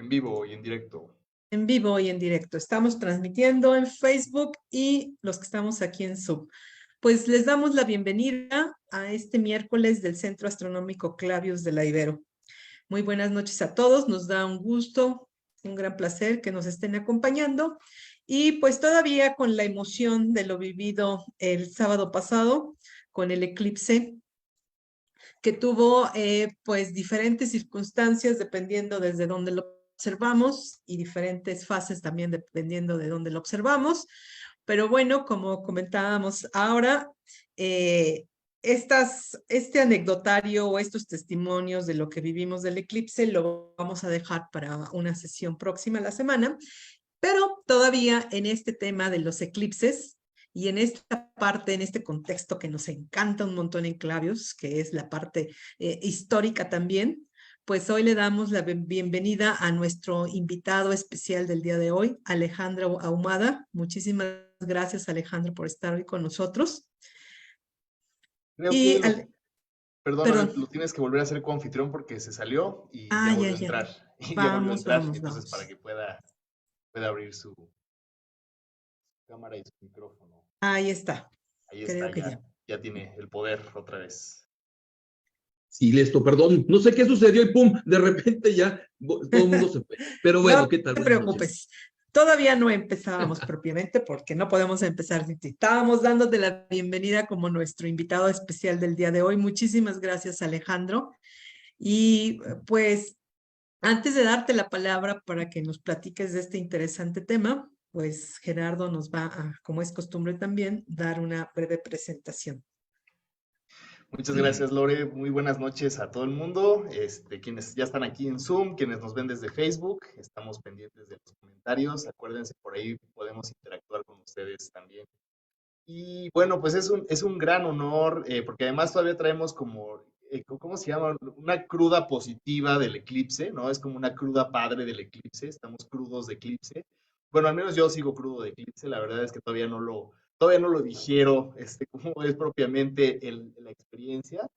En vivo y en directo. En vivo y en directo. Estamos transmitiendo en Facebook y los que estamos aquí en Zoom. Pues les damos la bienvenida a este miércoles del Centro Astronómico Clavius de la Ibero. Muy buenas noches a todos. Nos da un gusto, un gran placer que nos estén acompañando. Y pues todavía con la emoción de lo vivido el sábado pasado con el eclipse que tuvo pues diferentes circunstancias dependiendo desde dónde lo observamos y diferentes fases también dependiendo de dónde lo observamos. Pero bueno, como comentábamos ahora, este anecdotario o estos testimonios de lo que vivimos del eclipse lo vamos a dejar para una sesión próxima la semana, pero todavía en este tema de los eclipses y en esta parte, en este contexto que nos encanta un montón en Clavius, que es la parte histórica también, pues hoy le damos la bienvenida a nuestro invitado especial del día de hoy, Alejandro Ahumada. Muchísimas gracias, Alejandro, por estar hoy con nosotros. Creo que, perdóname, lo tienes que volver a hacer como anfitrión porque se salió y ya volvió a entrar. Y ya volvió a entrar, entonces para que pueda abrir su cámara y su micrófono. Ahí está. Ahí está, ya tiene el poder otra vez. Sí, listo, perdón, no sé qué sucedió y pum, de repente ya todo el mundo se fue. Pero bueno, no ¿qué tal? No te preocupes. Todavía no empezábamos propiamente porque no podemos empezar. Estábamos dándote la bienvenida como nuestro invitado especial del día de hoy. Muchísimas gracias, Alejandro. Y pues antes de darte la palabra para que nos platiques de este interesante tema, pues Gerardo nos va a, como es costumbre también, dar una breve presentación. Muchas gracias, Lore. Muy buenas noches a todo el mundo. Quienes ya están aquí en Zoom, quienes nos ven desde Facebook, estamos pendientes de los comentarios. Acuérdense, por ahí podemos interactuar con ustedes también. Y bueno, pues es un gran honor, porque además todavía traemos como, ¿cómo se llama? Una cruda positiva del eclipse, ¿no? Es como una cruda padre del eclipse. Estamos crudos de eclipse. Bueno, al menos yo sigo crudo de eclipse. La verdad es que todavía no lo digiero, cómo es propiamente la experiencia.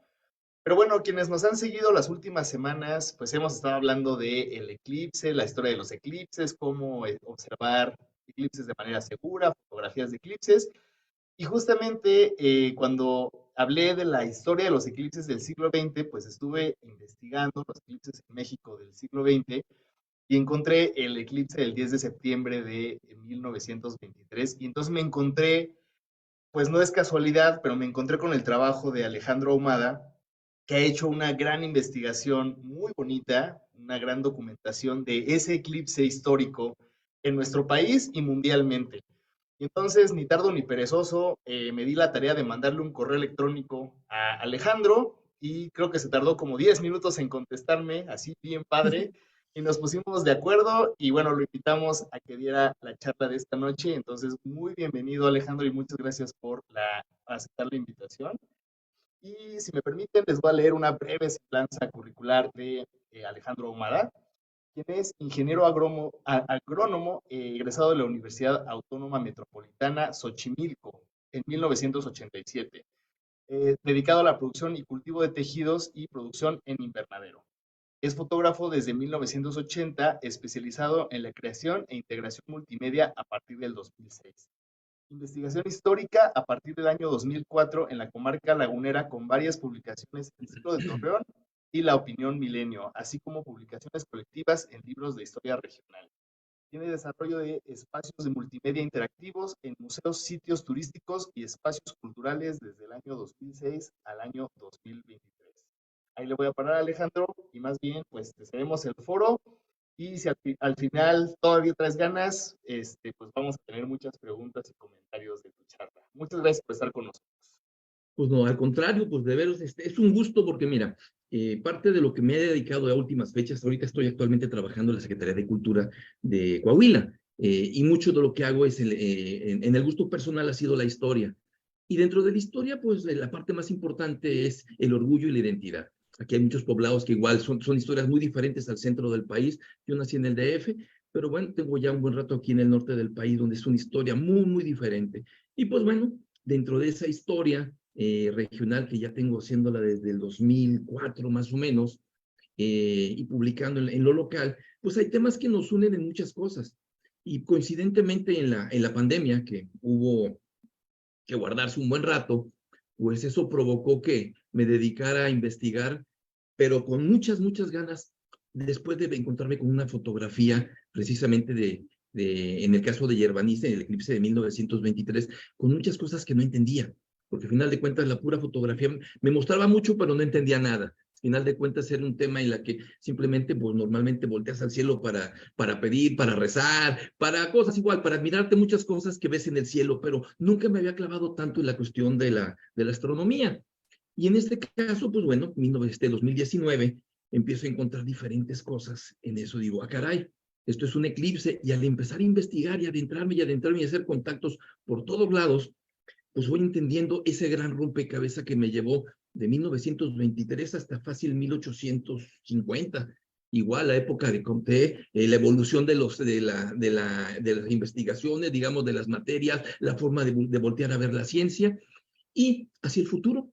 Pero bueno, quienes nos han seguido las últimas semanas, pues hemos estado hablando del eclipse, la historia de los eclipses, cómo observar eclipses de manera segura, fotografías de eclipses. Y justamente cuando hablé de la historia de los eclipses del siglo XX, pues estuve investigando los eclipses en México del siglo XX y encontré el eclipse del 10 de septiembre de 1923. Y entonces me encontré, pues no es casualidad, pero me encontré con el trabajo de Alejandro Ahumada, que ha hecho una gran investigación muy bonita, una gran documentación de ese eclipse histórico en nuestro país y mundialmente. Y entonces, ni tardo ni perezoso, me di la tarea de mandarle un correo electrónico a Alejandro y creo que se tardó como 10 minutos en contestarme, así bien padre, y nos pusimos de acuerdo y bueno, lo invitamos a que diera la charla de esta noche. Entonces, muy bienvenido, Alejandro, y muchas gracias por aceptar la invitación. Y si me permiten, les voy a leer una breve semblanza curricular de Alejandro Ahumada, quien es ingeniero agrónomo egresado de la Universidad Autónoma Metropolitana Xochimilco en 1987, dedicado a la producción y cultivo de tejidos y producción en invernadero. Es fotógrafo desde 1980, especializado en la creación e integración multimedia a partir del 2006. Investigación histórica a partir del año 2004 en la comarca lagunera con varias publicaciones en el Ciclo de Torreón y La Opinión Milenio, así como publicaciones colectivas en libros de historia regional. Tiene desarrollo de espacios de multimedia interactivos en museos, sitios turísticos y espacios culturales desde el año 2006 al año 2023. Ahí le voy a parar a Alejandro y más bien pues te cedemos el foro y si al final todavía traes ganas, pues vamos a tener muchas preguntas y comentarios de tu charla. Muchas gracias por estar con nosotros. Pues no, al contrario, pues de veros, es un gusto porque mira, parte de lo que me he dedicado a últimas fechas, ahorita estoy actualmente trabajando en la Secretaría de Cultura de Coahuila, y mucho de lo que hago es, en el gusto personal ha sido la historia. Y dentro de la historia, pues la parte más importante es el orgullo y la identidad. Aquí hay muchos poblados que igual son historias muy diferentes al centro del país. Yo nací en el DF, pero bueno, tengo ya un buen rato aquí en el norte del país, donde es una historia muy, muy diferente. Y pues bueno, dentro de esa historia regional que ya tengo haciéndola desde el 2004 más o menos, y publicando en lo local, pues hay temas que nos unen en muchas cosas. Y coincidentemente en la pandemia, que hubo que guardarse un buen rato, pues eso provocó que me dedicara a investigar, pero con muchas, muchas ganas, después de encontrarme con una fotografía precisamente en el caso de Yerbanice, en el eclipse de 1923, con muchas cosas que no entendía, porque al final de cuentas la pura fotografía me mostraba mucho, pero no entendía nada. Al final de cuentas era un tema en la que simplemente, pues normalmente volteas al cielo para pedir, para rezar, para cosas igual, para admirarte muchas cosas que ves en el cielo, pero nunca me había clavado tanto en la cuestión de la astronomía. Y en este caso, pues bueno, 2019, empiezo a encontrar diferentes cosas en eso. Digo, ah, caray, esto es un eclipse. Y al empezar a investigar y adentrarme y hacer contactos por todos lados, pues voy entendiendo ese gran rompecabezas que me llevó de 1923 hasta fácil 1850. Igual la época de Comte, la evolución de las investigaciones, digamos, de las materias, la forma de voltear a ver la ciencia y hacia el futuro.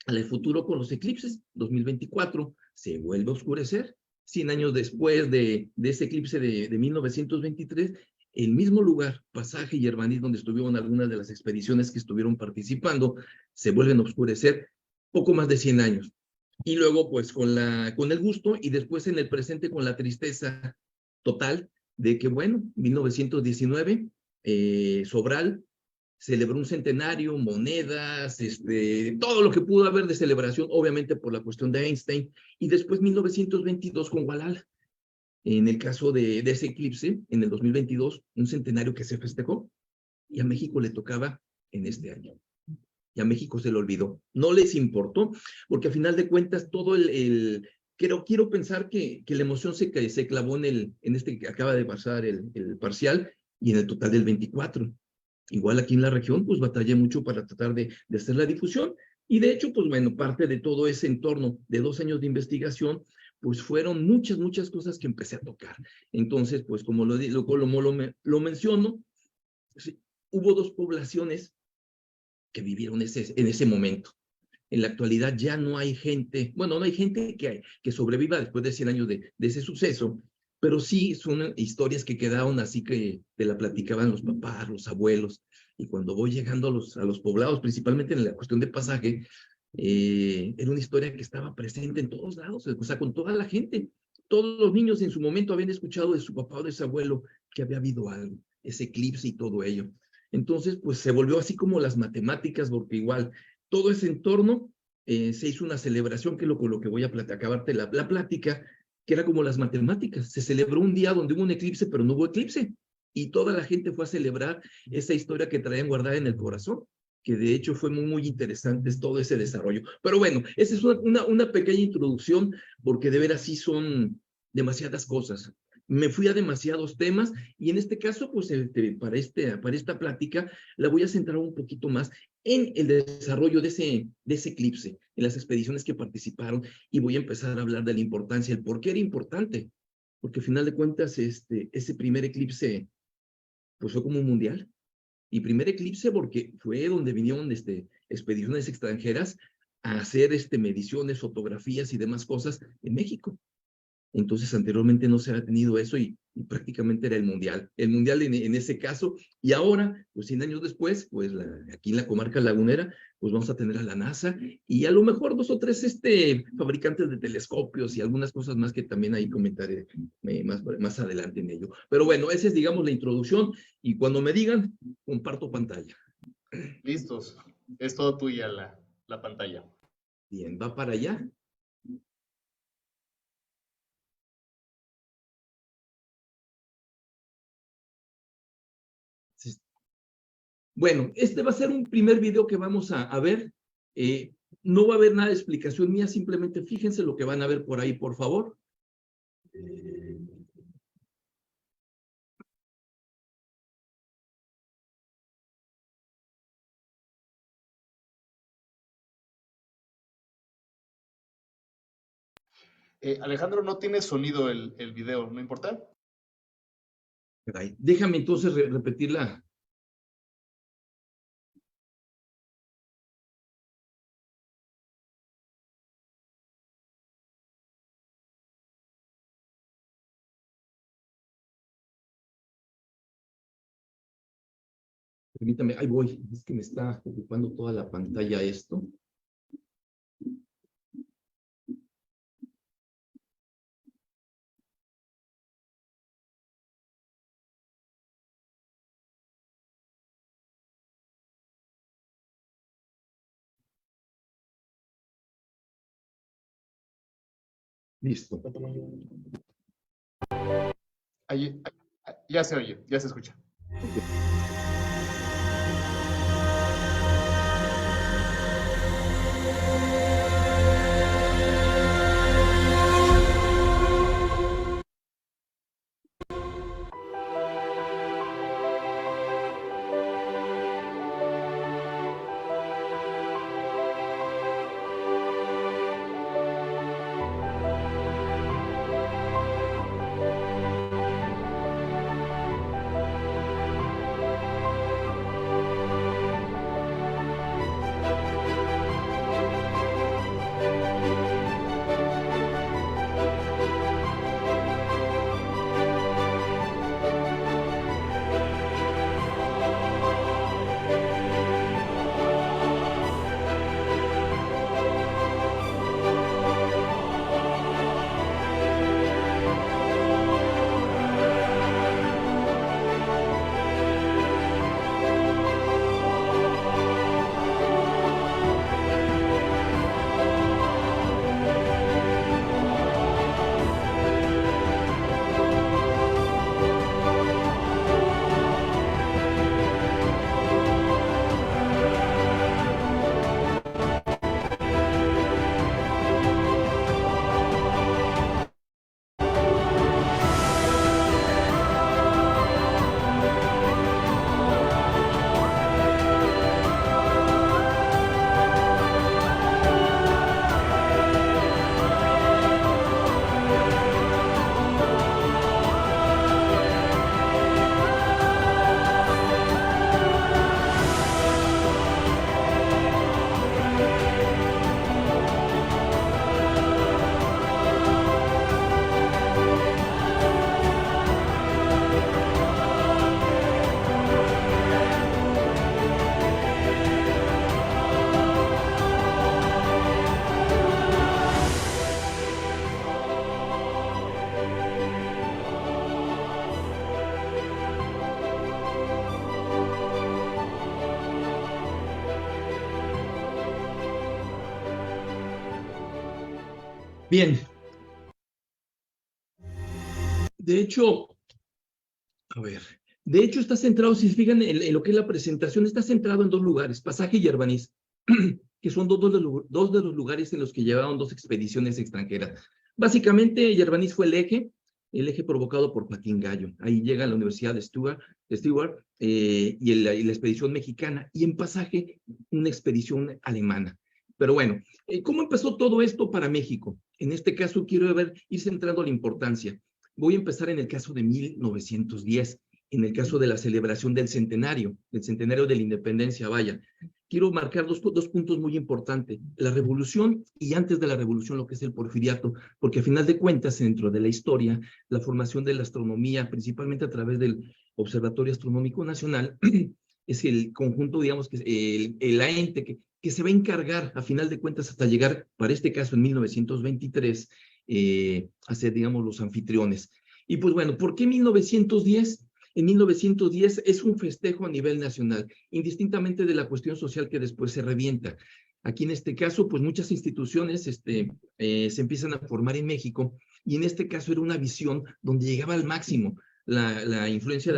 Al futuro con los eclipses, 2024, se vuelve a oscurecer. 100 años después de ese eclipse de 1923, el mismo lugar, Pasaje y Hermanís, donde estuvieron algunas de las expediciones que estuvieron participando, se vuelven a oscurecer poco más de 100 años. Y luego, pues, con el gusto, y después en el presente con la tristeza total de que, bueno, 1919, Sobral celebró un centenario, monedas, todo lo que pudo haber de celebración, obviamente por la cuestión de Einstein, y después 1922 con Gualala. En el caso de ese eclipse, en el 2022, un centenario que se festejó, y a México le tocaba en este año. Y a México se le olvidó. No les importó, porque a final de cuentas todo quiero pensar que la emoción se clavó en este que acaba de pasar el parcial y en el total del 24. Igual aquí en la región, pues batallé mucho para tratar de hacer la difusión. Y de hecho, pues bueno, parte de todo ese entorno de 2 años de investigación, pues fueron muchas, muchas cosas que empecé a tocar. Entonces, pues como lo menciono, sí, hubo 2 poblaciones que vivieron en ese momento. En la actualidad ya no hay gente, bueno, no hay gente que sobreviva después de 100 años de ese suceso, pero sí son historias que quedaron así que te la platicaban los papás, los abuelos, y cuando voy llegando a los poblados, principalmente en la cuestión de Pasaje, era una historia que estaba presente en todos lados, o sea, con toda la gente. Todos los niños en su momento habían escuchado de su papá o de su abuelo que había habido algo, ese eclipse y todo ello. Entonces, pues se volvió así como las matemáticas, porque igual todo ese entorno se hizo una celebración, que es con lo que voy a acabarte la plática, que era como las matemáticas. Se celebró un día donde hubo un eclipse, pero no hubo eclipse. Y toda la gente fue a celebrar esa historia que traían guardada en el corazón, que de hecho fue muy, muy interesante todo ese desarrollo. Pero bueno, esa es una pequeña introducción, porque de veras sí son demasiadas cosas. Me fui a demasiados temas y en este caso, pues para esta plática, la voy a centrar un poquito más en el desarrollo de ese eclipse, en las expediciones que participaron, y voy a empezar a hablar de la importancia, el por qué era importante, porque al final de cuentas, ese primer eclipse, pues fue como un mundial, y primer eclipse porque fue donde vinieron expediciones extranjeras a hacer mediciones, fotografías y demás cosas en México. Entonces, anteriormente no se había tenido eso y prácticamente era el mundial en ese caso. Y ahora, pues 100 años después, pues aquí en la comarca lagunera, pues vamos a tener a la NASA y a lo mejor 2 o 3 fabricantes de telescopios y algunas cosas más que también ahí comentaré más adelante en ello. Pero bueno, esa es, digamos, la introducción, y cuando me digan, comparto pantalla. Listos. Es todo tuya la pantalla. Bien, va para allá. Bueno, este va a ser un primer video que vamos a ver. No va a haber nada de explicación mía, simplemente fíjense lo que van a ver por ahí, por favor. Alejandro, no tiene sonido el video, ¿no importa? Déjame entonces repetirla. Permítame, ahí voy. Es que me está ocupando toda la pantalla esto. Listo. Ahí, ya se oye, ya se escucha. Bien. De hecho, a ver, de hecho está centrado, si se fijan en lo que es la presentación, está centrado en dos lugares, Pasaje y Yerbaniz, que son dos de los lugares en los que llevaron dos expediciones extranjeras. Básicamente, Yerbaniz fue el eje provocado por Patín Gallo. Ahí llega a la Universidad de Stuttgart y la expedición mexicana, y en Pasaje, una expedición alemana. Pero bueno, ¿cómo empezó todo esto para México? En este caso quiero ir centrando la importancia. Voy a empezar en el caso de 1910, en el caso de la celebración del centenario de la independencia, vaya. Quiero marcar dos puntos muy importantes, la revolución y antes de la revolución lo que es el porfiriato, porque a final de cuentas, dentro de la historia, la formación de la astronomía, principalmente a través del Observatorio Astronómico Nacional, es el conjunto, digamos, que el ente que se va a encargar, a final de cuentas, hasta llegar, para este caso, en 1923, a ser, digamos, los anfitriones. Y pues bueno, ¿por qué 1910? En 1910 es un festejo a nivel nacional, indistintamente de la cuestión social que después se revienta. Aquí en este caso, pues muchas instituciones se empiezan a formar en México, y en este caso era una visión donde llegaba al máximo la influencia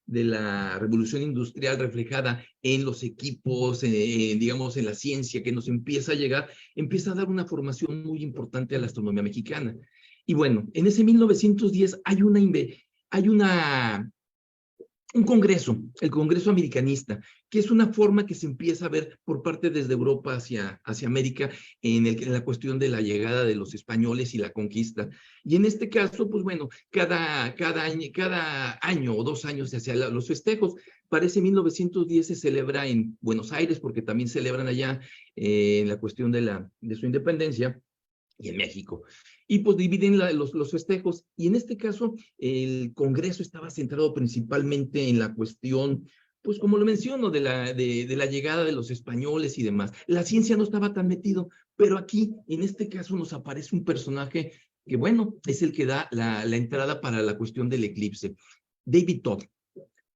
de la revolución industrial reflejada en los equipos, digamos, en la ciencia que nos empieza a llegar, empieza a dar una formación muy importante a la astronomía mexicana. Y bueno, en ese 1910 hay un congreso, el Congreso Americanista, que es una forma que se empieza a ver por parte desde Europa hacia América en la cuestión de la llegada de los españoles y la conquista. Y en este caso, pues bueno, cada año o 2 años se hacían los festejos. Para ese 1910 se celebra en Buenos Aires, porque también celebran allá en la cuestión de su independencia, y en México. Y pues dividen los festejos. Y en este caso, el Congreso estaba centrado principalmente en la cuestión pues como lo menciono, de la llegada de los españoles y demás. La ciencia no estaba tan metido, pero aquí, en este caso, nos aparece un personaje que, bueno, es el que da la entrada para la cuestión del eclipse. David Todd.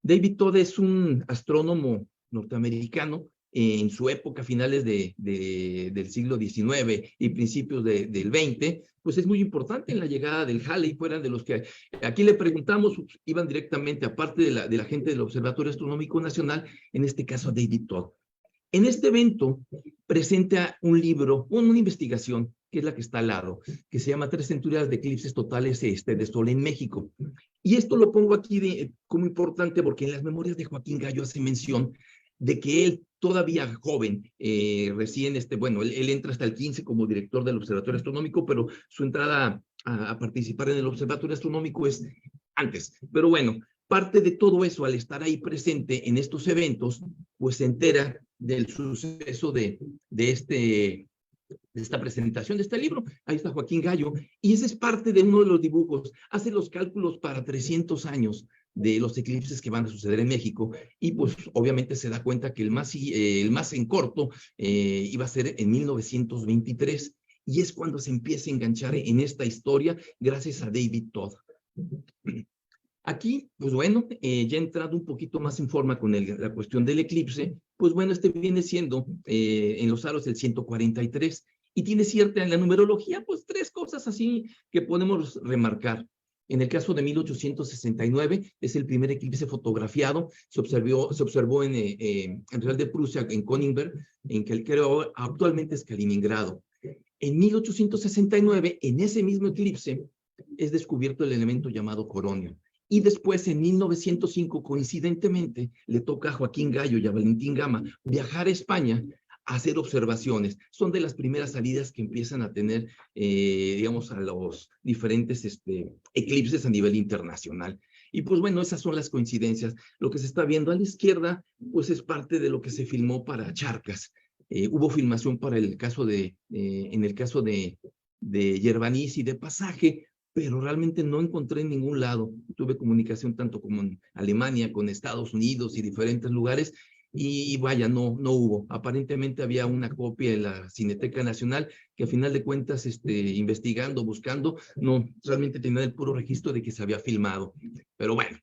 David Todd es un astrónomo norteamericano en su época, finales del siglo XIX y principios del XX, pues es muy importante en la llegada del Halley. Fueran de los que aquí le preguntamos, iban directamente, aparte de la gente del Observatorio Astronómico Nacional, en este caso a David Todd. En este evento presenta un libro, una investigación, que es la que está al lado, que se llama 3 centurias de eclipses totales de sol en México. Y esto lo pongo aquí como importante porque en las memorias de Joaquín Gallo hace mención de que él, todavía joven, recién, bueno, él entra hasta el 15 como director del Observatorio Astronómico, pero su entrada a participar en el Observatorio Astronómico es antes. Pero bueno, parte de todo eso, al estar ahí presente en estos eventos, pues se entera del suceso de esta presentación de este libro. Ahí está Joaquín Gallo, y ese es parte de uno de los dibujos. Hace los cálculos para 300 años de los eclipses que van a suceder en México, y pues obviamente se da cuenta que el más en corto iba a ser en 1923, y es cuando se empieza a enganchar en esta historia gracias a David Todd. Aquí, pues bueno, ya he entrado un poquito más en forma con la cuestión del eclipse. Pues bueno, viene siendo en los aros el 143, y tiene cierta en la numerología, pues 3 cosas así que podemos remarcar. En el caso de 1869, es el primer eclipse fotografiado. Se observó en Real de Prusia, en Königsberg, en que creo actualmente es Kaliningrado. En 1869, en ese mismo eclipse, es descubierto el elemento llamado coronio. Y después, en 1905, coincidentemente, le toca a Joaquín Gallo y a Valentín Gama viajar a España a hacer observaciones. Son de las primeras salidas que empiezan a tener, digamos, a los diferentes eclipses a nivel internacional. Y pues bueno, esas son las coincidencias. Lo que se está viendo a la izquierda, pues es parte de lo que se filmó para Charcas. Hubo filmación para en el caso de Yerbanís y de Pasaje, pero realmente no encontré en ningún lado. Tuve comunicación tanto como en Alemania, con Estados Unidos y diferentes lugares, y vaya, no hubo. Aparentemente había una copia en la Cineteca Nacional que a final de cuentas, investigando, buscando, no, realmente tenía el puro registro de que se había filmado. Pero bueno,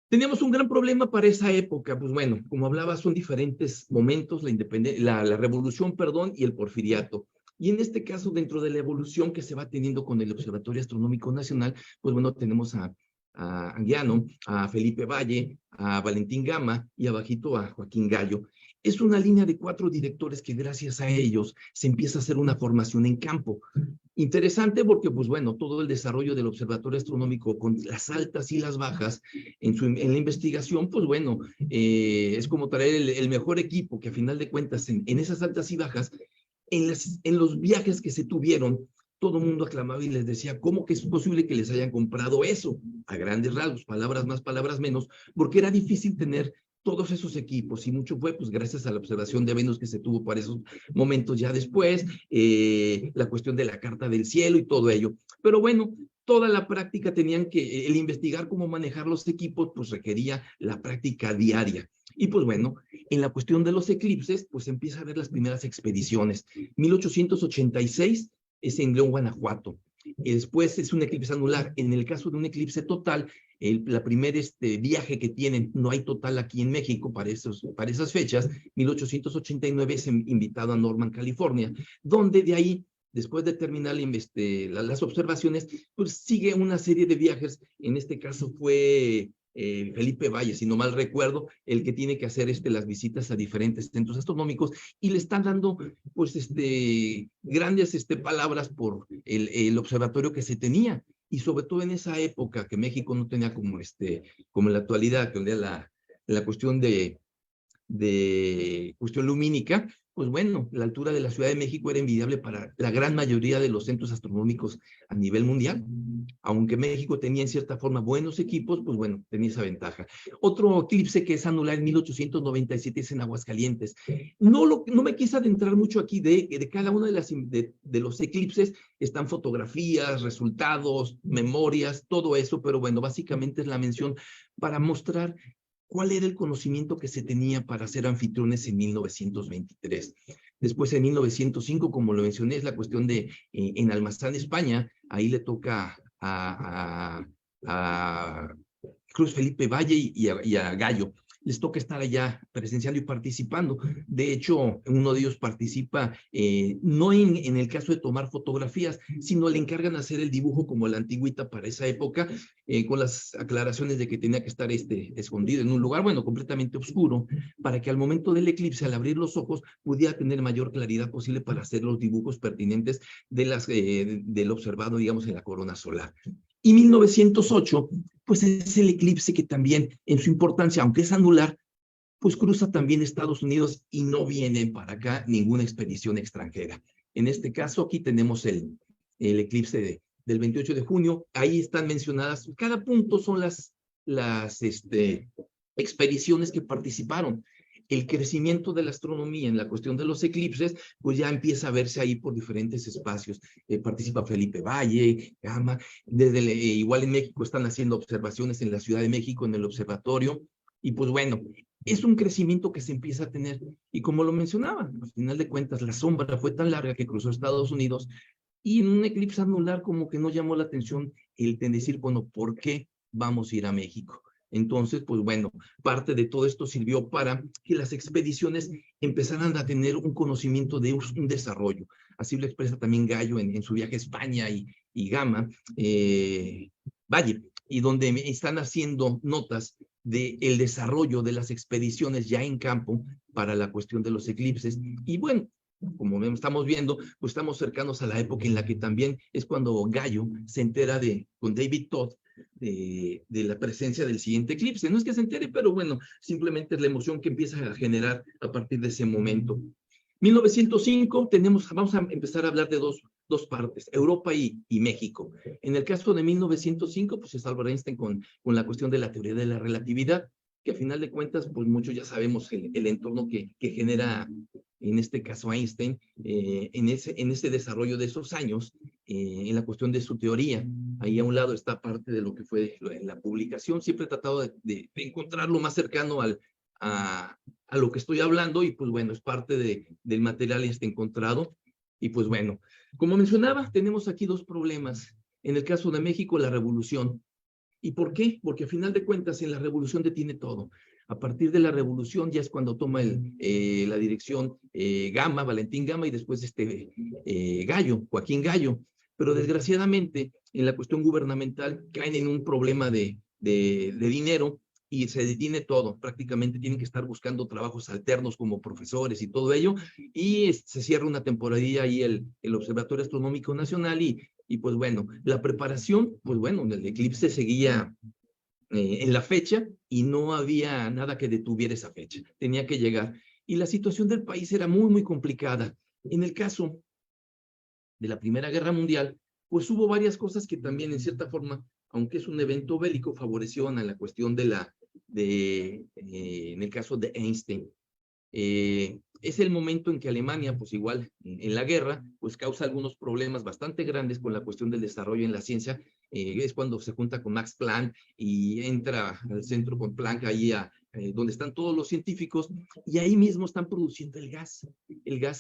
teníamos un gran problema para esa época. Pues bueno, como hablaba, son diferentes momentos, la revolución, y el porfiriato. Y en este caso, dentro de la evolución que se va teniendo con el Observatorio Astronómico Nacional, pues bueno, tenemos a Anguiano, a Felipe Valle, a Valentín Gama y abajito a Joaquín Gallo. Es una línea de 4 directores que gracias a ellos se empieza a hacer una formación en campo. Interesante porque, pues bueno, todo el desarrollo del Observatorio Astronómico con las altas y las bajas en la investigación, pues bueno, es como traer el mejor equipo que a final de cuentas en esas altas y bajas, en los viajes que se tuvieron, todo el mundo aclamaba y les decía, ¿cómo que es posible que les hayan comprado eso? A grandes rasgos, palabras más, palabras menos, porque era difícil tener todos esos equipos, y mucho fue pues gracias a la observación de Venus que se tuvo para esos momentos ya después, la cuestión de la carta del cielo y todo ello. Pero bueno, toda la práctica el investigar cómo manejar los equipos, pues requería la práctica diaria. Y pues bueno, en la cuestión de los eclipses, pues empieza a ver las primeras expediciones. 1886 es en León, Guanajuato. Después es un eclipse anular. En el caso de un eclipse total, la primer viaje que tienen, no hay total aquí en México para esas fechas, 1889 es invitado a Norman, California, donde de ahí, después de terminar las observaciones, pues sigue una serie de viajes. En este caso fue Felipe Valle, si no mal recuerdo, el que tiene que hacer las visitas a diferentes centros astronómicos, y le están dando pues grandes palabras por el observatorio que se tenía, y sobre todo en esa época que México no tenía como en la actualidad, que la cuestión de cuestión lumínica. Pues bueno, la altura de la Ciudad de México era envidiable para la gran mayoría de los centros astronómicos a nivel mundial. Aunque México tenía en cierta forma buenos equipos, pues bueno, tenía esa ventaja. Otro eclipse que es anular en 1897 es en Aguascalientes. No me quise adentrar mucho aquí de cada uno de los eclipses. Están fotografías, resultados, memorias, todo eso, pero bueno, básicamente es la mención para mostrar ¿cuál era el conocimiento que se tenía para ser anfitriones en 1923? Después, en 1905, como lo mencioné, es la cuestión de en Almazán, España. Ahí le toca a Cruz Felipe Valle y a Gallo. Les toca estar allá presenciando y participando. De hecho, uno de ellos participa no en el caso de tomar fotografías, sino le encargan hacer el dibujo como la antigüita para esa época, con las aclaraciones de que tenía que estar escondido en un lugar, bueno, completamente oscuro, para que al momento del eclipse, al abrir los ojos, pudiera tener mayor claridad posible para hacer los dibujos pertinentes del observado, digamos, en la corona solar. Y 1908, pues es el eclipse que también, en su importancia, aunque es anular, pues cruza también Estados Unidos y no viene para acá ninguna expedición extranjera. En este caso, aquí tenemos el eclipse del 28 de junio. Ahí están mencionadas, cada punto son las expediciones que participaron. El crecimiento de la astronomía en la cuestión de los eclipses, pues ya empieza a verse ahí por diferentes espacios. Participa Felipe Valle, Gama, igual en México están haciendo observaciones en la Ciudad de México, en el observatorio, y pues bueno, es un crecimiento que se empieza a tener, y como lo mencionaba, al final de cuentas, la sombra fue tan larga que cruzó Estados Unidos, y en un eclipse anular como que no llamó la atención el decir, bueno, ¿por qué vamos a ir a México? Entonces, pues bueno, parte de todo esto sirvió para que las expediciones empezaran a tener un conocimiento de un desarrollo. Así lo expresa también Gallo en su viaje a España y Gama, Valle, y donde están haciendo notas del desarrollo de las expediciones ya en campo para la cuestión de los eclipses. Y bueno, como estamos viendo, pues estamos cercanos a la época en la que también es cuando Gallo se entera con David Todd, de la presencia del siguiente eclipse. No es que se entere, pero bueno, simplemente es la emoción que empieza a generar a partir de ese momento. 1905 vamos a empezar a hablar de dos partes, Europa y México. En el caso de 1905, pues es Albert Einstein con la cuestión de la teoría de la relatividad, que a final de cuentas, pues muchos ya sabemos el entorno que genera, en este caso Einstein, en ese desarrollo de esos años, en la cuestión de su teoría. Ahí a un lado está parte de lo que fue la publicación. Siempre he tratado de encontrar lo más cercano a lo que estoy hablando, y pues bueno, es parte del material encontrado. Y pues bueno, como mencionaba, tenemos aquí dos problemas. En el caso de México, la revolución. ¿Y por qué? Porque a final de cuentas en la revolución detiene todo. A partir de la revolución ya es cuando toma la dirección Gama, Valentín Gama, y después Gallo, Joaquín Gallo. Pero desgraciadamente en la cuestión gubernamental caen en un problema de dinero y se detiene todo. Prácticamente tienen que estar buscando trabajos alternos como profesores y todo ello, y se cierra una temporadilla ahí el Observatorio Astronómico Nacional, y pues bueno, la preparación, pues bueno, el eclipse seguía en la fecha y no había nada que detuviera esa fecha, tenía que llegar. Y la situación del país era muy, muy complicada. En el caso de la Primera Guerra Mundial, pues hubo varias cosas que también en cierta forma, aunque es un evento bélico, favorecieron a la cuestión en el caso de Einstein. Es el momento en que Alemania, pues igual en la guerra, pues causa algunos problemas bastante grandes con la cuestión del desarrollo en la ciencia. Es cuando se junta con Max Planck y entra al centro con Planck, ahí donde están todos los científicos, y ahí mismo están produciendo el gas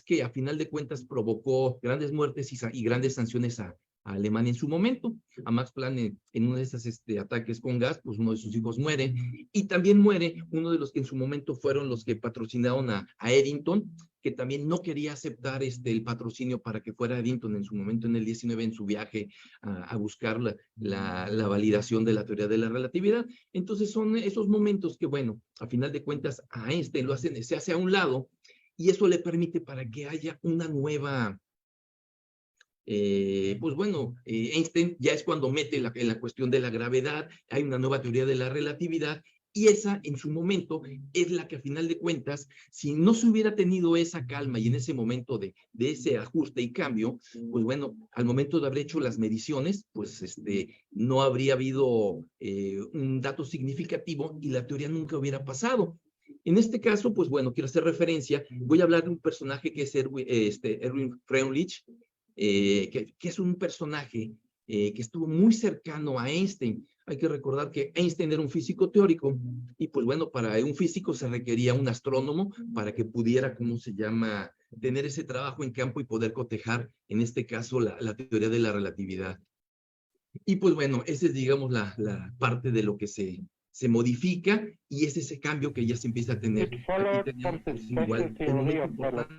que a final de cuentas provocó grandes muertes y grandes sanciones a Alemania en su momento. A Max Planck en uno de esos ataques con gas, pues uno de sus hijos muere, y también muere uno de los que en su momento fueron los que patrocinaron a Eddington, que también no quería aceptar el patrocinio para que fuera Eddington en su momento en el 19 en su viaje a buscar la validación de la teoría de la relatividad. Entonces son esos momentos que, bueno, a final de cuentas a Einstein se hace a un lado, y eso le permite para que haya una nueva pues bueno, Einstein ya es cuando mete en la cuestión de la gravedad, hay una nueva teoría de la relatividad, y esa en su momento es la que a final de cuentas, si no se hubiera tenido esa calma y en ese momento de ese ajuste y cambio, pues bueno, al momento de haber hecho las mediciones, pues no habría habido un dato significativo y la teoría nunca hubiera pasado. En este caso, pues bueno, quiero hacer referencia, voy a hablar de un personaje que es Erwin Freundlich, que es un personaje que estuvo muy cercano a Einstein. Hay que recordar que Einstein era un físico teórico y pues bueno, para un físico se requería un astrónomo para que pudiera, ¿cómo se llama?, tener ese trabajo en campo y poder cotejar, en este caso, la teoría de la relatividad. Y pues bueno, esa es, digamos, la parte de lo que se modifica y es ese cambio que ya se empieza a tener. Aquí tenemos pues, igual el momento importante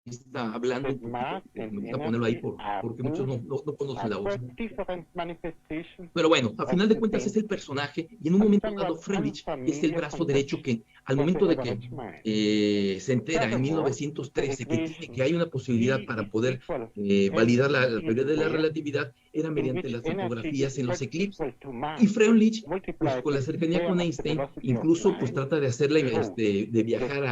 está hablando un poquito, me gusta ponerlo ahí porque muchos no conocen la voz. Pero bueno, a final de cuentas es el personaje y en un momento dado Freundlich es el brazo derecho que al momento de que se entera en 1913 que hay una posibilidad para poder validar la teoría de la relatividad, era mediante las fotografías en los eclipses. Y Freundlich, pues con la cercanía con Einstein, incluso pues trata de hacerla, de viajar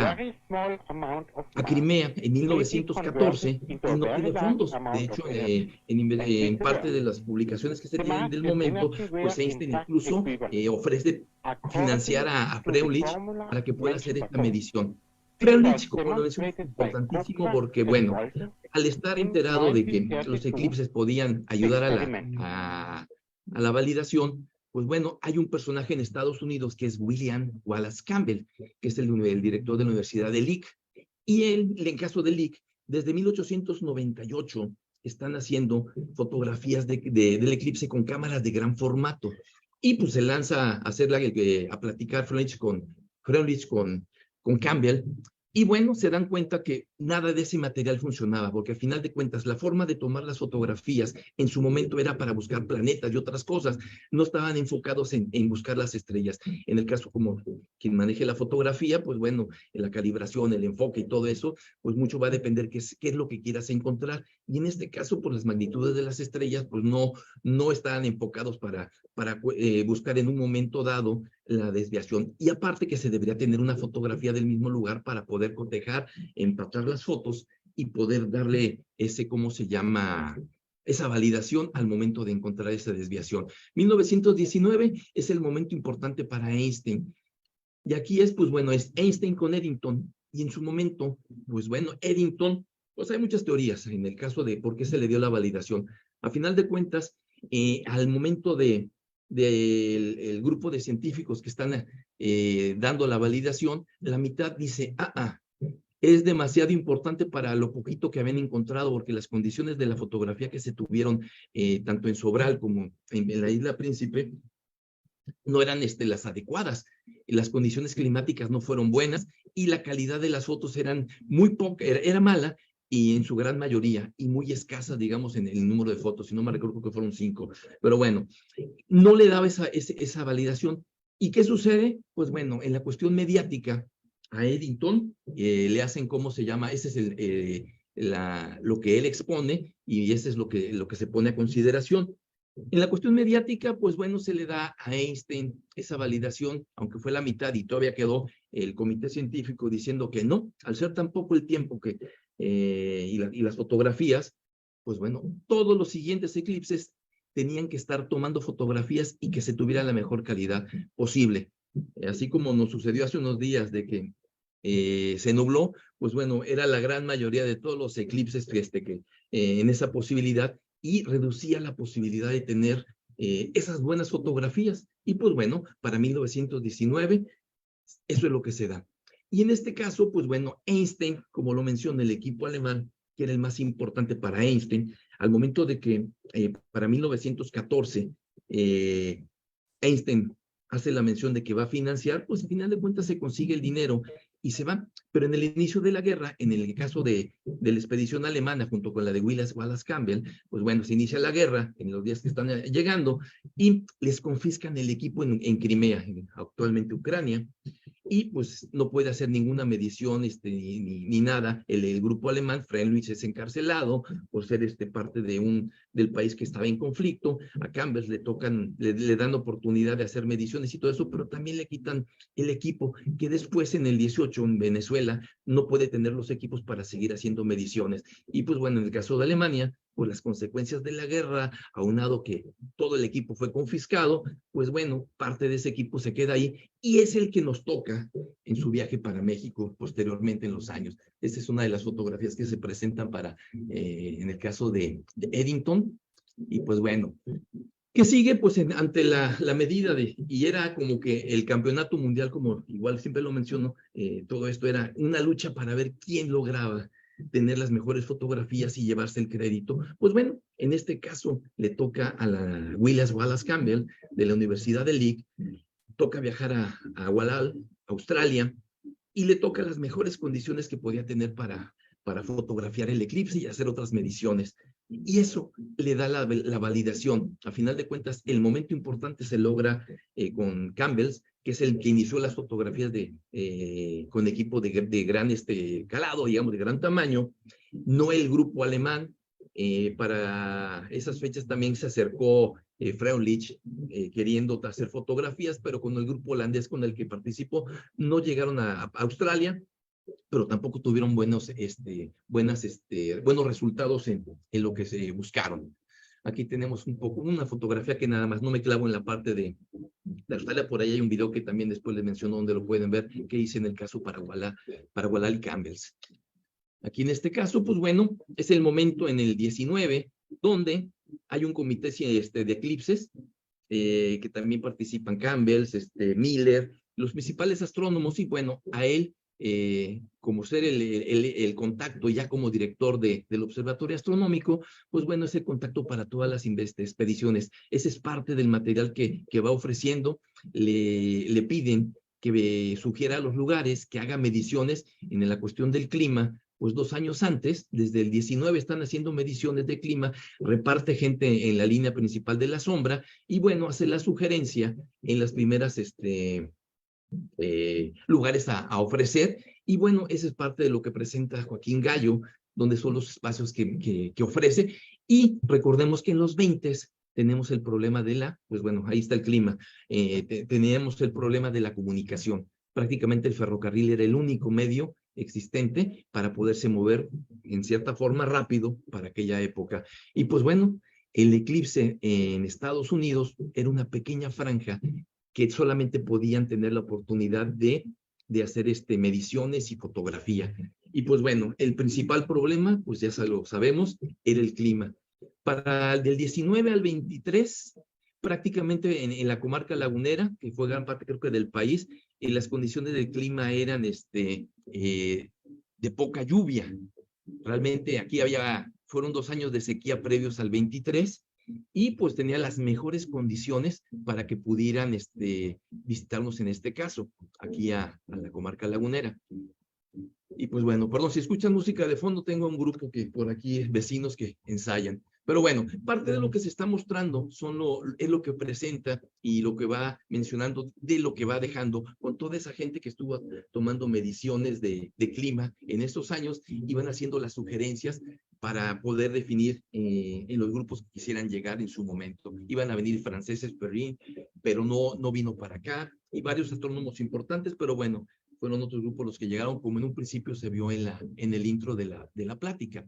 a Crimea en 1914 y no tiene fondos. De hecho, en parte de las publicaciones que se tienen del momento, pues Einstein incluso ofrece financiar a Freundlich para que pueda hacer esta medición. Freundlich, como lo decimos, es importantísimo porque, bueno, al estar enterado de que los eclipses podían ayudar a la validación, pues bueno, hay un personaje en Estados Unidos que es William Wallace Campbell, que es el director de la Universidad de Lick. Y él, en caso de Lick, desde 1898 están haciendo fotografías del eclipse con cámaras de gran formato. Y pues se lanza a platicar Freundlich con Campbell. Y bueno, se dan cuenta que nada de ese material funcionaba, porque al final de cuentas la forma de tomar las fotografías en su momento era para buscar planetas y otras cosas, no estaban enfocados en buscar las estrellas. En el caso como quien maneje la fotografía, pues bueno, la calibración, el enfoque y todo eso, pues mucho va a depender qué es lo que quieras encontrar. Y en este caso, por las magnitudes de las estrellas, pues no estaban enfocados para buscar en un momento dado la desviación. Y aparte que se debería tener una fotografía del mismo lugar para poder cotejar, empatar las fotos y poder darle ese, ¿cómo se llama?, esa validación al momento de encontrar esa desviación. 1919 es el momento importante para Einstein. Y aquí es, pues bueno, es Einstein con Eddington. Y en su momento, pues bueno, Eddington, pues hay muchas teorías en el caso de por qué se le dio la validación. A final de cuentas, al momento del grupo de científicos que están dando la validación, la mitad dice, es demasiado importante para lo poquito que habían encontrado, porque las condiciones de la fotografía que se tuvieron, tanto en Sobral como en la Isla Príncipe, no eran las adecuadas. Las condiciones climáticas no fueron buenas y la calidad de las fotos eran muy poca, era mala, y en su gran mayoría, y muy escasa, digamos, en el número de fotos, si no me recuerdo que fueron 5, pero bueno, no le daba esa validación. ¿Y qué sucede? Pues bueno, en la cuestión mediática, a Eddington le hacen, ¿cómo se llama? Ese es lo que él expone, y ese es lo que se pone a consideración. En la cuestión mediática, pues bueno, se le da a Einstein esa validación, aunque fue la mitad y todavía quedó el comité científico diciendo que no, al ser tan poco el tiempo y las fotografías, pues bueno, todos los siguientes eclipses tenían que estar tomando fotografías y que se tuviera la mejor calidad posible. Así como nos sucedió hace unos días de que se nubló, pues bueno, era la gran mayoría de todos los eclipses en esa posibilidad, y reducía la posibilidad de tener esas buenas fotografías. Y pues bueno, para 1919, eso es lo que se da. Y en este caso, pues bueno, Einstein, como lo menciona el equipo alemán, que era el más importante para Einstein, al momento de que para 1914 Einstein hace la mención de que va a financiar, pues al final de cuentas se consigue el dinero y se va. Pero en el inicio de la guerra, en el caso de la expedición alemana junto con la de Wallace Campbell, pues bueno, se inicia la guerra en los días que están llegando y les confiscan el equipo en Crimea, actualmente Ucrania, y pues no puede hacer ninguna medición ni nada. El grupo alemán, Freundlich, es encarcelado por ser parte del país que estaba en conflicto. A Campbell le dan oportunidad de hacer mediciones y todo eso, pero también le quitan el equipo, que después en el 18 en Venezuela no puede tener los equipos para seguir haciendo mediciones. Y pues bueno, en el caso de Alemania, pues las consecuencias de la guerra, aunado que todo el equipo fue confiscado, pues bueno, parte de ese equipo se queda ahí y es el que nos toca en su viaje para México posteriormente en los años. Esta es una de las fotografías que se presentan para, en el caso de Eddington. Y pues bueno, ¿qué sigue? Pues ante la medida de, y era como que el campeonato mundial, como igual siempre lo menciono, todo esto era una lucha para ver quién lograba tener las mejores fotografías y llevarse el crédito. Pues bueno, en este caso le toca a la Willis Wallace Campbell de la Universidad de Leeds, toca viajar a Wallal, Australia, y le toca las mejores condiciones que podía tener para fotografiar el eclipse y hacer otras mediciones. Y eso le da la validación. A final de cuentas, el momento importante se logra con Campbell's, que es el que inició las fotografías con equipo de gran calado, digamos, de gran tamaño, no el grupo alemán. Para esas fechas también se acercó Freundlich queriendo hacer fotografías, pero con el grupo holandés con el que participó no llegaron a Australia, pero tampoco tuvieron buenos resultados en lo que se buscaron. Aquí tenemos un poco una fotografía que nada más no me clavo en la parte de Australia. Por ahí hay un video que también después les menciono donde lo pueden ver, que hice en el caso para Wallal y Campbell's. Aquí en este caso, pues bueno, es el momento en el 19 donde hay un comité de eclipses que también participan Campbell's, Miller, los principales astrónomos, y bueno, a él, como ser el contacto ya como director del Observatorio Astronómico, pues bueno, ese contacto para todas las expediciones. Ese es parte del material que va ofreciendo. Le piden que sugiera los lugares, que haga mediciones en la cuestión del clima. Pues 2 años antes, desde el 19, están haciendo mediciones de clima, reparte gente en la línea principal de la sombra, y bueno, hace la sugerencia en las primeras lugares a ofrecer, y bueno, esa es parte de lo que presenta Joaquín Gallo, donde son los espacios que ofrece, y recordemos que en los 20s tenemos el problema pues bueno, ahí está el clima, teníamos el problema de la comunicación. Prácticamente el ferrocarril era el único medio existente para poderse mover en cierta forma rápido para aquella época. Y pues bueno, el eclipse en Estados Unidos era una pequeña franja que solamente podían tener la oportunidad de hacer mediciones y fotografía. Y pues bueno, el principal problema, pues ya lo sabemos, era el clima. Para del 19 al 23, prácticamente en la comarca lagunera, que fue gran parte creo que del país, las condiciones del clima eran de poca lluvia. Realmente aquí fueron 2 años de sequía previos al 23, y pues tenía las mejores condiciones para que pudieran visitarnos en este caso, aquí a la comarca lagunera. Y pues bueno, perdón, si escuchan música de fondo, tengo un grupo que por aquí, vecinos que ensayan. Pero bueno, parte de lo que se está mostrando es lo que presenta y lo que va mencionando de lo que va dejando con toda esa gente que estuvo tomando mediciones de clima en estos años, y van haciendo las sugerencias para poder definir en los grupos que quisieran llegar en su momento. Iban a venir franceses, pero no vino para acá, y varios astrónomos importantes, pero bueno, fueron otros grupos los que llegaron, como en un principio se vio en el intro de la plática.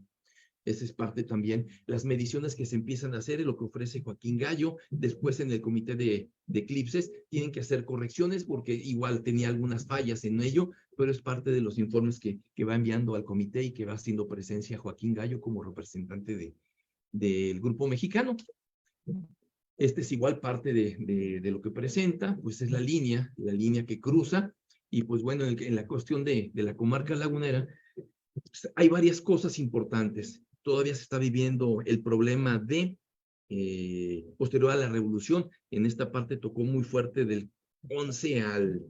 Esa es parte también, las mediciones que se empiezan a hacer, lo que ofrece Joaquín Gallo. Después en el comité de eclipses tienen que hacer correcciones porque igual tenía algunas fallas en ello, pero es parte de los informes que va enviando al comité y que va haciendo presencia Joaquín Gallo como representante del grupo mexicano. Este es igual parte de lo que presenta, pues es la línea que cruza. Y pues bueno, en la cuestión de la comarca lagunera, pues hay varias cosas importantes. Todavía se está viviendo el problema posterior a la revolución. En esta parte tocó muy fuerte del 11 al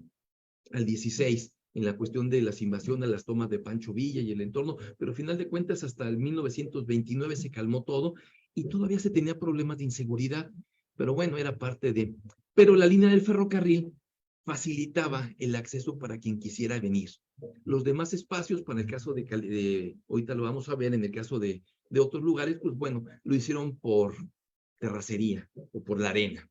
16, en la cuestión de las invasiones, las tomas de Pancho Villa y el entorno, pero al final de cuentas hasta el 1929 se calmó todo, y todavía se tenía problemas de inseguridad, pero bueno, era parte de... Pero la línea del ferrocarril facilitaba el acceso para quien quisiera venir. Los demás espacios, para el caso ahorita lo vamos a ver, en el caso de otros lugares, pues bueno, lo hicieron por terracería o por la arena.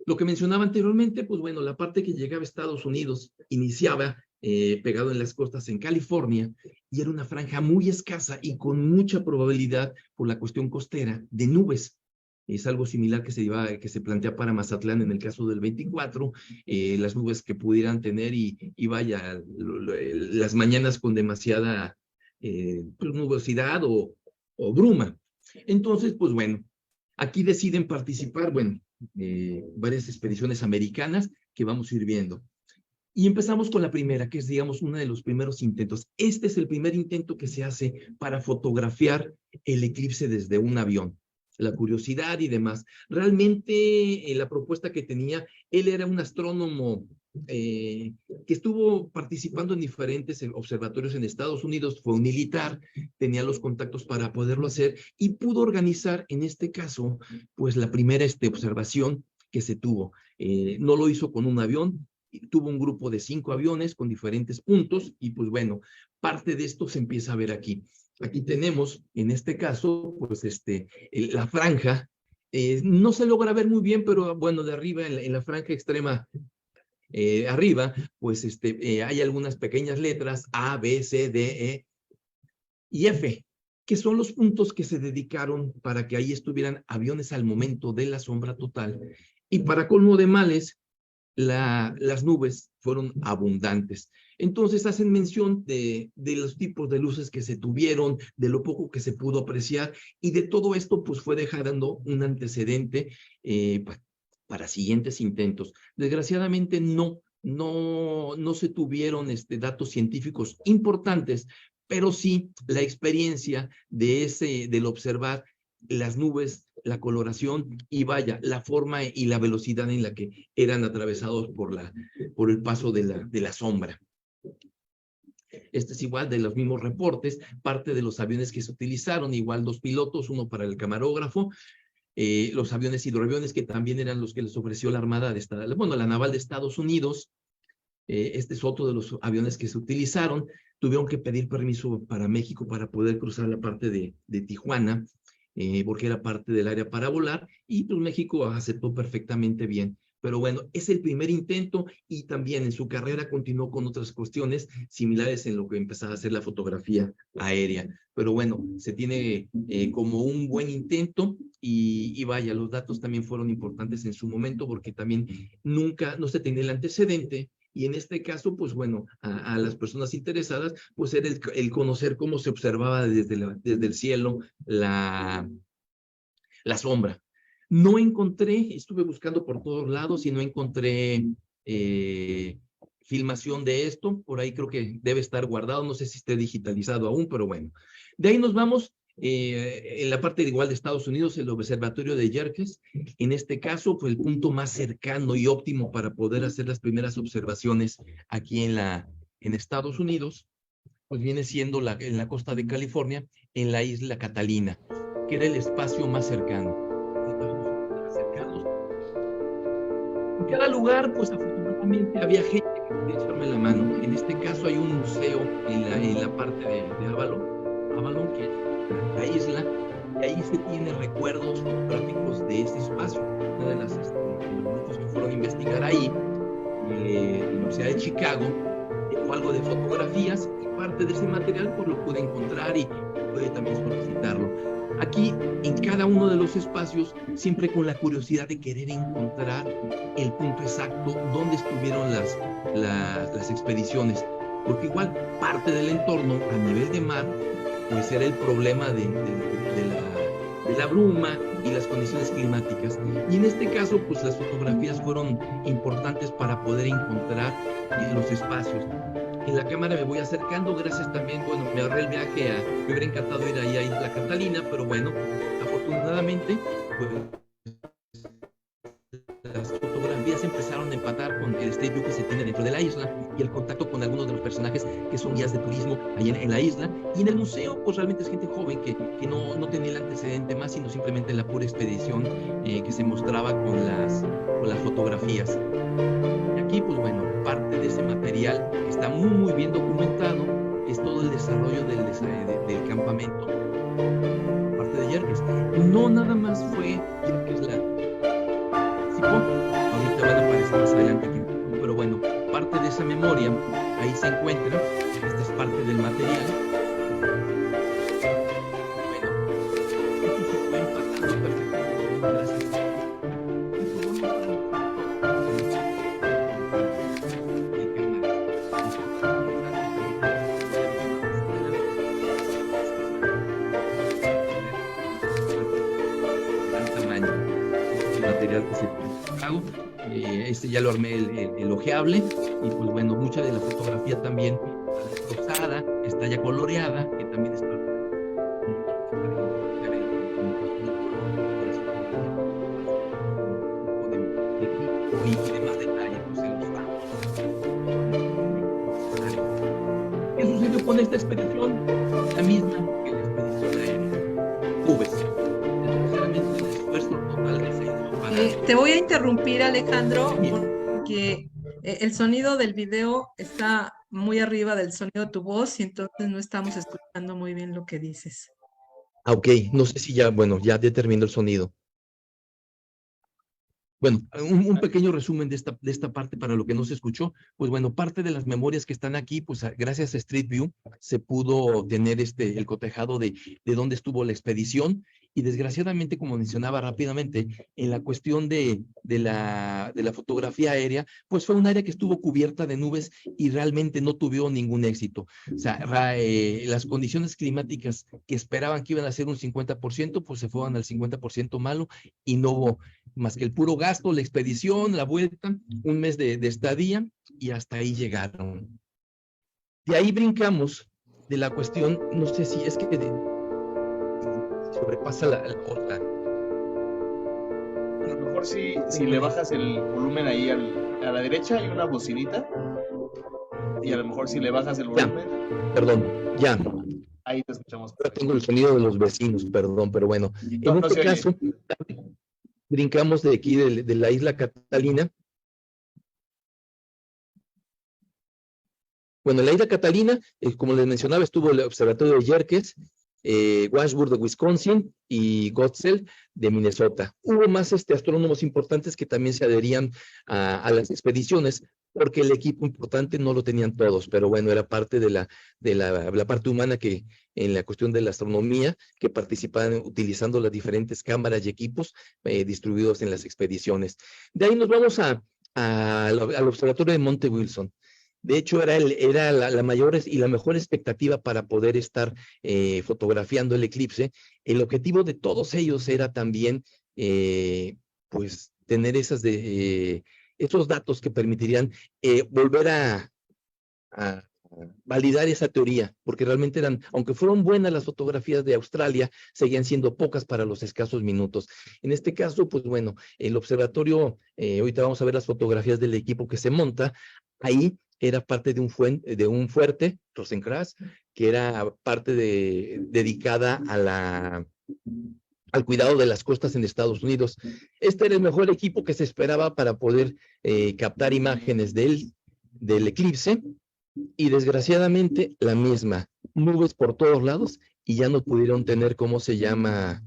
Lo que mencionaba anteriormente, pues bueno, la parte que llegaba a Estados Unidos iniciaba pegado en las costas en California, y era una franja muy escasa y con mucha probabilidad, por la cuestión costera, de nubes. Es algo similar que se plantea para Mazatlán en el caso del 24, las nubes que pudieran tener y vaya, las mañanas con demasiada pues, nubosidad o bruma. Entonces, pues bueno, aquí deciden participar, bueno, varias expediciones americanas que vamos a ir viendo. Y empezamos con la primera, que es, digamos, uno de los primeros intentos. Este es el primer intento que se hace para fotografiar el eclipse desde un avión. La curiosidad y demás. Realmente la propuesta que tenía, él era un astrónomo que estuvo participando en diferentes observatorios en Estados Unidos, fue un militar, tenía los contactos para poderlo hacer y pudo organizar, en este caso, pues la primera observación que se tuvo. No lo hizo con un avión, tuvo un grupo de 5 aviones con diferentes puntos y pues bueno, parte de esto se empieza a ver aquí. Aquí tenemos, en este caso, pues la franja, no se logra ver muy bien, pero bueno, de arriba, en la franja extrema arriba, pues hay algunas pequeñas letras A, B, C, D, E y F, que son los puntos que se dedicaron para que ahí estuvieran aviones al momento de la sombra total. Y para colmo de males, las nubes fueron abundantes. Entonces hacen mención de los tipos de luces que se tuvieron, de lo poco que se pudo apreciar, y de todo esto pues fue dejando un antecedente para siguientes intentos. Desgraciadamente no se tuvieron datos científicos importantes, pero sí la experiencia del observar las nubes, la coloración y vaya, la forma y la velocidad en la que eran atravesados por el paso de la sombra. Este es igual de los mismos reportes, parte de los aviones que se utilizaron, igual 2 pilotos, uno para el camarógrafo, los aviones hidroaviones que también eran los que les ofreció la Armada la Naval de Estados Unidos. Este es otro de los aviones que se utilizaron. Tuvieron que pedir permiso para México para poder cruzar la parte de Tijuana, porque era parte del área para volar, y pues México aceptó perfectamente bien. Pero bueno, es el primer intento y también en su carrera continuó con otras cuestiones similares en lo que empezaba a hacer la fotografía aérea. Pero bueno, se tiene como un buen intento y vaya, los datos también fueron importantes en su momento porque también no se tenía el antecedente. Y en este caso, pues bueno, a las personas interesadas, pues era el conocer cómo se observaba desde el cielo la sombra. No encontré, estuve buscando por todos lados y no encontré filmación de esto. Por ahí creo que debe estar guardado, no sé si esté digitalizado aún, pero bueno. De ahí nos vamos. En la parte igual de Estados Unidos, el observatorio de Yerkes, en este caso, pues el punto más cercano y óptimo para poder hacer las primeras observaciones aquí en Estados Unidos, pues viene siendo en la costa de California, en la isla Catalina, que era el espacio más cercano. En cada lugar, pues afortunadamente había gente que podía echarme la mano. En este caso hay un museo en la parte de Avalon, que es la isla, y ahí se tiene recuerdos fotográficos de ese espacio. Una de los grupos que fueron a investigar ahí, la Universidad de Chicago, dejó algo de fotografías y parte de ese material pues lo pude encontrar y pude también solicitarlo. Aquí, en cada uno de los espacios, siempre con la curiosidad de querer encontrar el punto exacto donde estuvieron las expediciones, porque igual parte del entorno a nivel de mar pues era el problema de la bruma y las condiciones climáticas. Y en este caso, pues las fotografías fueron importantes para poder encontrar los espacios. En la cámara me voy acercando, gracias también, bueno, me ahorré el viaje, me hubiera encantado ir ahí a Isla Catalina, pero bueno, afortunadamente, pues las fotografías empezaron a empatar con el state view que se tiene dentro de la isla y el contacto con algunos de los personajes que son guías de turismo ahí en la isla. Y en el museo, pues realmente es gente joven que no tenía el antecedente más, sino simplemente la pura expedición que se mostraba con las fotografías. Y aquí, pues bueno, parte de ese material que está muy, muy bien documentado es todo el desarrollo del campamento. Parte de Yerkes. No nada más fue Yerkes ahorita van a aparecer más adelante aquí, pero bueno, parte de esa memoria ahí se encuentra. Esta es parte del material. Bueno, esto se fue empatando perfectamente gracias a material que se hago. Este ya lo armé el ojeable y pues bueno, mucha de la fotografía también está destrozada, está ya coloreada, que también es parte y de más detalle pues en los datos. ¿Qué sucedió con esta expedición? La misma que la expedición aérea. Nubes. Desgraciadamente el esfuerzo total de 6 para... Te voy a interrumpir, Alejandro, porque el sonido del video está muy arriba del sonido de tu voz y entonces no estamos escuchando muy bien lo que dices. Ah, ok, no sé si ya, bueno, ya determinó el sonido. Bueno, un pequeño resumen de esta parte para lo que no se escuchó. Pues bueno, parte de las memorias que están aquí, pues gracias a Street View se pudo tener el cotejado de dónde estuvo la expedición. Y desgraciadamente, como mencionaba rápidamente, en la cuestión de la fotografía aérea, pues fue un área que estuvo cubierta de nubes y realmente no tuvieron ningún éxito. O sea, las condiciones climáticas que esperaban que iban a ser un 50%, pues se fueron al 50% malo y no hubo más que el puro gasto, la expedición, la vuelta, un mes de estadía y hasta ahí llegaron. De ahí brincamos de la cuestión, no sé si es que sobrepasa la otra. A lo mejor si le bajas el volumen ahí a la derecha hay una bocinita y a lo mejor si le bajas el volumen... Perdón, ya. Ahí te escuchamos. Ahora tengo el sonido de los vecinos, perdón, pero bueno. En este caso, brincamos de aquí, de la isla Catalina. Bueno, en la isla Catalina, como les mencionaba, estuvo el observatorio de Yerkes, Washburn de Wisconsin y Gottsell de Minnesota. Hubo más astrónomos importantes que también se adherían a las expediciones, porque el equipo importante no lo tenían todos, pero bueno, era parte de la parte humana que en la cuestión de la astronomía, que participaban utilizando las diferentes cámaras y equipos distribuidos en las expediciones. De ahí nos vamos al observatorio de Monte Wilson. De hecho, era la mayor y la mejor expectativa para poder estar fotografiando el eclipse. El objetivo de todos ellos era también, pues, tener esos datos que permitirían volver a validar esa teoría, porque realmente aunque fueron buenas las fotografías de Australia, seguían siendo pocas para los escasos minutos. En este caso, pues bueno, el observatorio, ahorita vamos a ver las fotografías del equipo que se monta, ahí era parte de un fuerte, Rosencrantz, que era parte dedicada al cuidado de las costas en Estados Unidos. Este era el mejor equipo que se esperaba para poder captar imágenes del eclipse, y desgraciadamente la misma, nubes por todos lados, y ya no pudieron tener, ¿cómo se llama?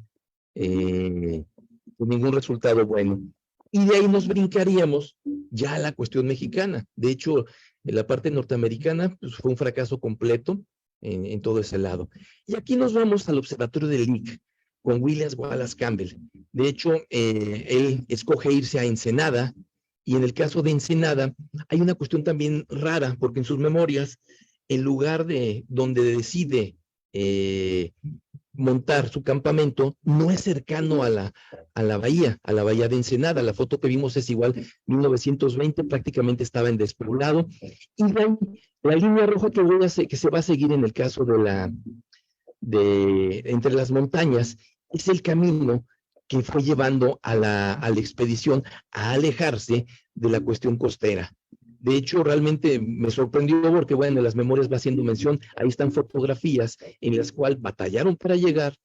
Ningún resultado bueno. Y de ahí nos brincaríamos ya a la cuestión mexicana. De hecho, en la parte norteamericana pues, fue un fracaso completo en todo ese lado. Y aquí nos vamos al observatorio del Lick, con William Wallace Campbell. De hecho, él escoge irse a Ensenada, y en el caso de Ensenada hay una cuestión también rara, porque en sus memorias, el lugar donde decide montar su campamento no es cercano a la bahía de Ensenada. La foto que vimos es igual, 1920, prácticamente estaba en despoblado, y la línea roja que se va a seguir en el caso entre las montañas es el camino que fue llevando a la expedición a alejarse de la cuestión costera. De hecho, realmente me sorprendió porque, bueno, en las memorias va haciendo mención, ahí están fotografías en las cuales batallaron para llegar,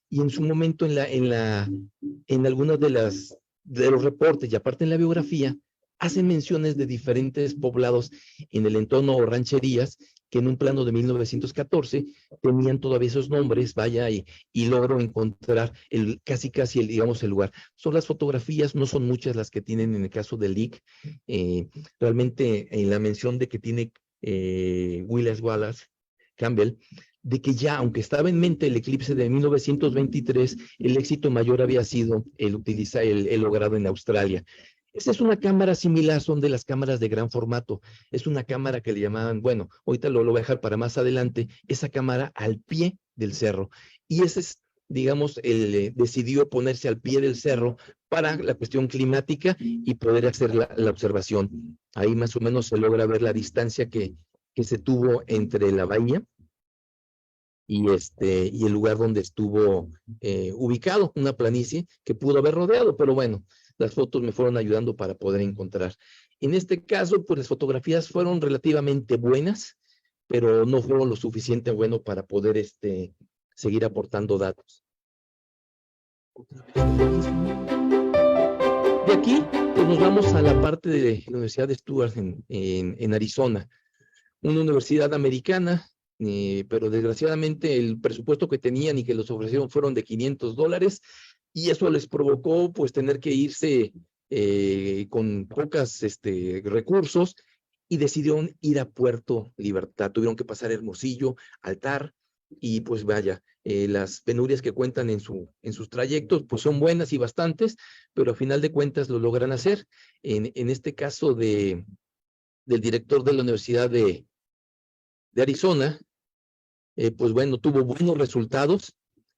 y en su momento en algunos de los reportes y aparte en la biografía, hacen menciones de diferentes poblados en el entorno o rancherías que en un plano de 1914 tenían todavía esos nombres, vaya, y logro encontrar casi el lugar. Son las fotografías, no son muchas las que tienen en el caso del Lick. Realmente en la mención de que tiene Willis Wallace Campbell, de que ya, aunque estaba en mente el eclipse de 1923, el éxito mayor había sido el logrado en Australia. Esta es una cámara similar, son de las cámaras de gran formato. Es una cámara que le llamaban, bueno, ahorita lo voy a dejar para más adelante, esa cámara al pie del cerro. Y ese es, digamos, decidió ponerse al pie del cerro para la cuestión climática y poder hacer la observación. Ahí más o menos se logra ver la distancia que se tuvo entre la bahía y el lugar donde estuvo ubicado, una planicie que pudo haber rodeado, pero bueno, las fotos me fueron ayudando para poder encontrar. En este caso, pues las fotografías fueron relativamente buenas, pero no fueron lo suficiente bueno para poder seguir aportando datos. De aquí, pues nos vamos a la parte de la Universidad de Stuart en Arizona, una universidad americana, pero desgraciadamente el presupuesto que tenían y que les ofrecieron fueron de $500, y eso les provocó pues tener que irse con pocos recursos, y decidieron ir a Puerto Libertad. Tuvieron que pasar Hermosillo, Altar, y pues vaya, las penurias que cuentan en sus trayectos pues son buenas y bastantes, pero a final de cuentas lo logran hacer. En este caso del director de la Universidad de Arizona, pues bueno, tuvo buenos resultados.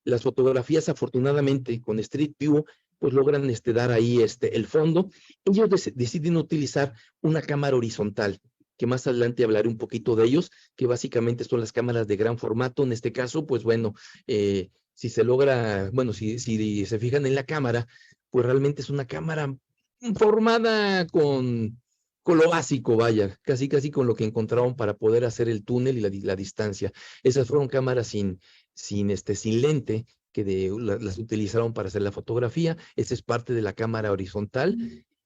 Las fotografías, afortunadamente, con Street View, pues logran dar ahí el fondo. Ellos deciden utilizar una cámara horizontal, que más adelante hablaré un poquito de ellos, que básicamente son las cámaras de gran formato. En este caso, pues bueno, si se logra, bueno, si se fijan en la cámara, pues realmente es una cámara formada con lo básico, vaya, casi con lo que encontraron para poder hacer el túnel y la distancia. Esas fueron cámaras sin lente, que las utilizaron para hacer la fotografía. Esa es parte de la cámara horizontal.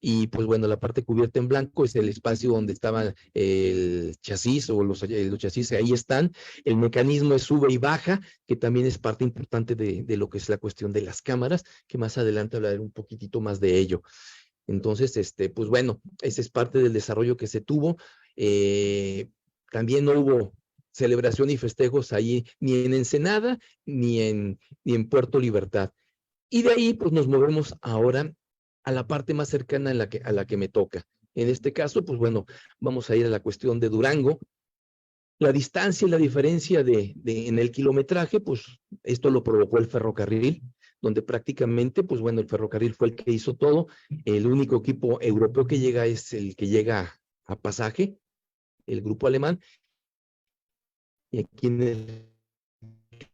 Y pues bueno, la parte cubierta en blanco es el espacio donde estaba el chasis o los chasis, ahí están. El mecanismo es sube y baja, que también es parte importante de lo que es la cuestión de las cámaras, que más adelante hablaré un poquitito más de ello. Entonces, pues bueno, ese es parte del desarrollo que se tuvo. También no hubo celebración y festejos ahí, ni en Ensenada, ni en Puerto Libertad. Y de ahí, pues nos movemos ahora a la parte más cercana a la que me toca. En este caso, pues bueno, vamos a ir a la cuestión de Durango. La distancia y la diferencia en el kilometraje, pues esto lo provocó el ferrocarril, donde prácticamente, pues bueno, el ferrocarril fue el que hizo todo. El único equipo europeo que llega es el que llega a Pasaje, el grupo alemán. Y aquí en el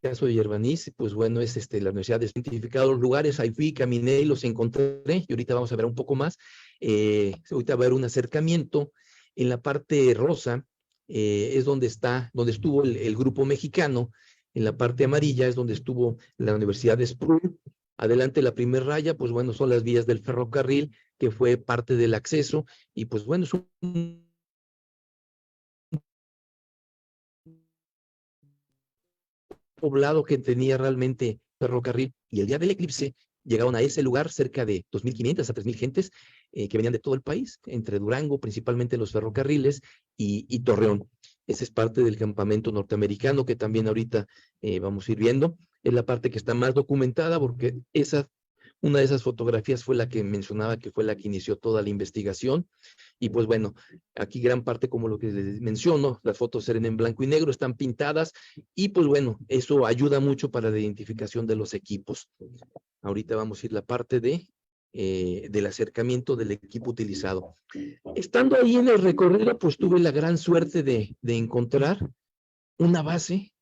caso de Yerbaniz, pues bueno, es la universidad de identificado los lugares, ahí fui, caminé y los encontré, y ahorita vamos a ver un poco más. Ahorita va a haber un acercamiento. En la parte rosa es donde estuvo el grupo mexicano. En la parte amarilla es donde estuvo la Universidad de Sproul. Adelante la primera raya, pues bueno, son las vías del ferrocarril, que fue parte del acceso, y pues bueno, es un poblado que tenía realmente ferrocarril, y el día del eclipse llegaron a ese lugar cerca de 2.500 a 3.000 gentes que venían de todo el país, entre Durango, principalmente los ferrocarriles, y Torreón. Ese es parte del campamento norteamericano que también ahorita vamos a ir viendo. Es la parte que está más documentada, porque una de esas fotografías fue la que mencionaba, que fue la que inició toda la investigación. Y pues bueno, aquí gran parte, como lo que les menciono, las fotos eran en blanco y negro, están pintadas, y pues bueno, eso ayuda mucho para la identificación de los equipos. Ahorita vamos a ir a la parte del acercamiento del equipo utilizado. Estando ahí en el recorrido, pues tuve la gran suerte de encontrar una base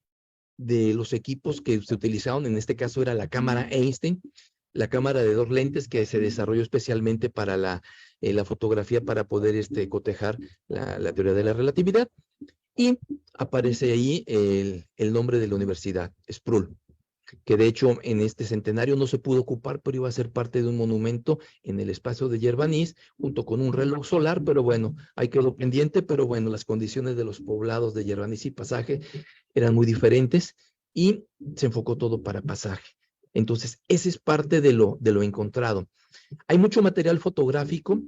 de los equipos que se utilizaron. En este caso era la cámara Einstein, la cámara de 2 lentes que se desarrolló especialmente para la fotografía, para poder cotejar la teoría de la relatividad. Y aparece ahí el nombre de la universidad, Sproul, que de hecho en este centenario no se pudo ocupar, pero iba a ser parte de un monumento en el espacio de Yerbaniz, junto con un reloj solar, pero bueno, ahí quedó pendiente. Pero bueno, las condiciones de los poblados de Yerbaniz y Pasaje eran muy diferentes, y se enfocó todo para Pasaje. Entonces, ese es parte de lo encontrado. Hay mucho material fotográfico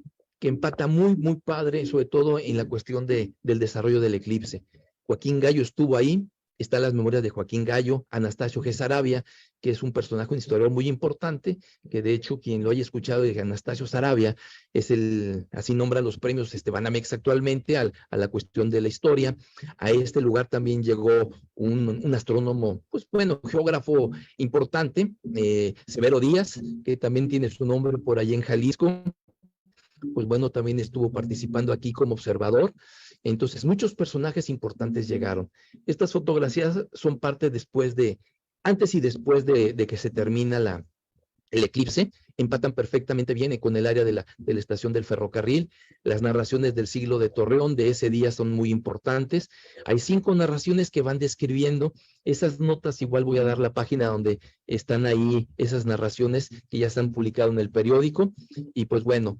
que empata muy, muy padre, sobre todo en la cuestión del desarrollo del eclipse. Joaquín Gallo estuvo ahí, están las memorias de Joaquín Gallo, Anastasio G. Sarabia, que es un personaje, un historiador muy importante, que de hecho quien lo haya escuchado de Anastasio Sarabia es así nombra los premios Banamex actualmente a la cuestión de la historia. A este lugar también llegó un astrónomo, pues bueno, geógrafo importante, Severo Díaz, que también tiene su nombre por allá en Jalisco. Pues bueno, también estuvo participando aquí como observador. Entonces, muchos personajes importantes llegaron. Estas fotografías son parte antes y después de que se termina el eclipse, empatan perfectamente bien con el área de la estación del ferrocarril. Las narraciones del siglo de Torreón de ese día son muy importantes. Hay 5 narraciones que van describiendo esas notas. Igual voy a dar la página donde están ahí esas narraciones que ya están publicadas en el periódico. Y pues bueno,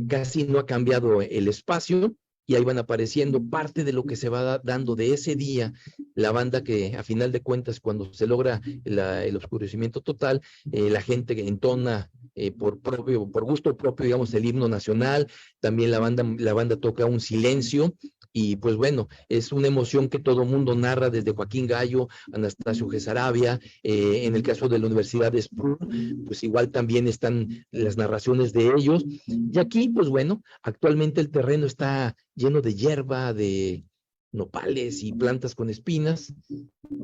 casi no ha cambiado el espacio. Y ahí van apareciendo parte de lo que se va dando de ese día, la banda que a final de cuentas cuando se logra el oscurecimiento total, la gente que entona por gusto propio, digamos, el himno nacional, también la banda toca un silencio. Y pues bueno, es una emoción que todo mundo narra, desde Joaquín Gallo, Anastasio G. Sarabia, en el caso de la Universidad de Sproul, pues igual también están las narraciones de ellos. Y aquí, pues bueno, actualmente el terreno está lleno de hierba, de nopales y plantas con espinas,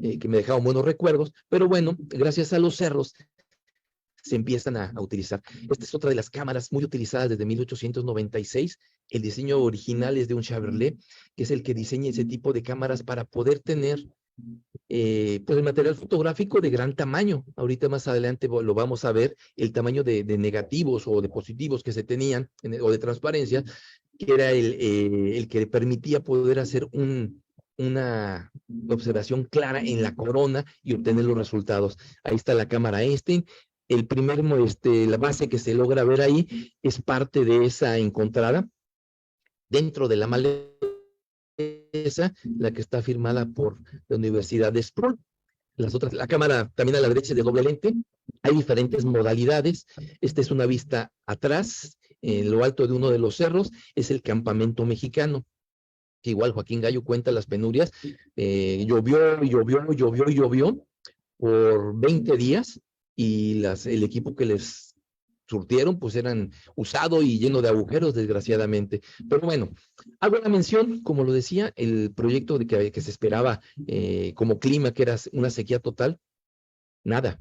que me dejaron buenos recuerdos, pero bueno, gracias a los cerros se empiezan a utilizar. Esta es otra de las cámaras muy utilizadas desde 1896. El diseño original es de un Chevrolet, que es el que diseña ese tipo de cámaras para poder tener pues el material fotográfico de gran tamaño. Ahorita más adelante lo vamos a ver, el tamaño de negativos o de positivos que se tenían, o de transparencia, que era el que permitía poder hacer una observación clara en la corona y obtener los resultados. Ahí está la cámara Einstein. La base que se logra ver ahí es parte de esa encontrada dentro de la maleza, la que está firmada por la Universidad de Sproul. La cámara también a la derecha de doble lente. Hay diferentes modalidades. Esta es una vista atrás, en lo alto de uno de los cerros, es el campamento mexicano, que igual Joaquín Gallo cuenta las penurias. Llovió y llovió y llovió y llovió por 20 días, y el equipo que les surtieron pues eran usado y lleno de agujeros, desgraciadamente. Pero bueno, hago la mención, como lo decía, el proyecto que se esperaba como clima, que era una sequía total, nada.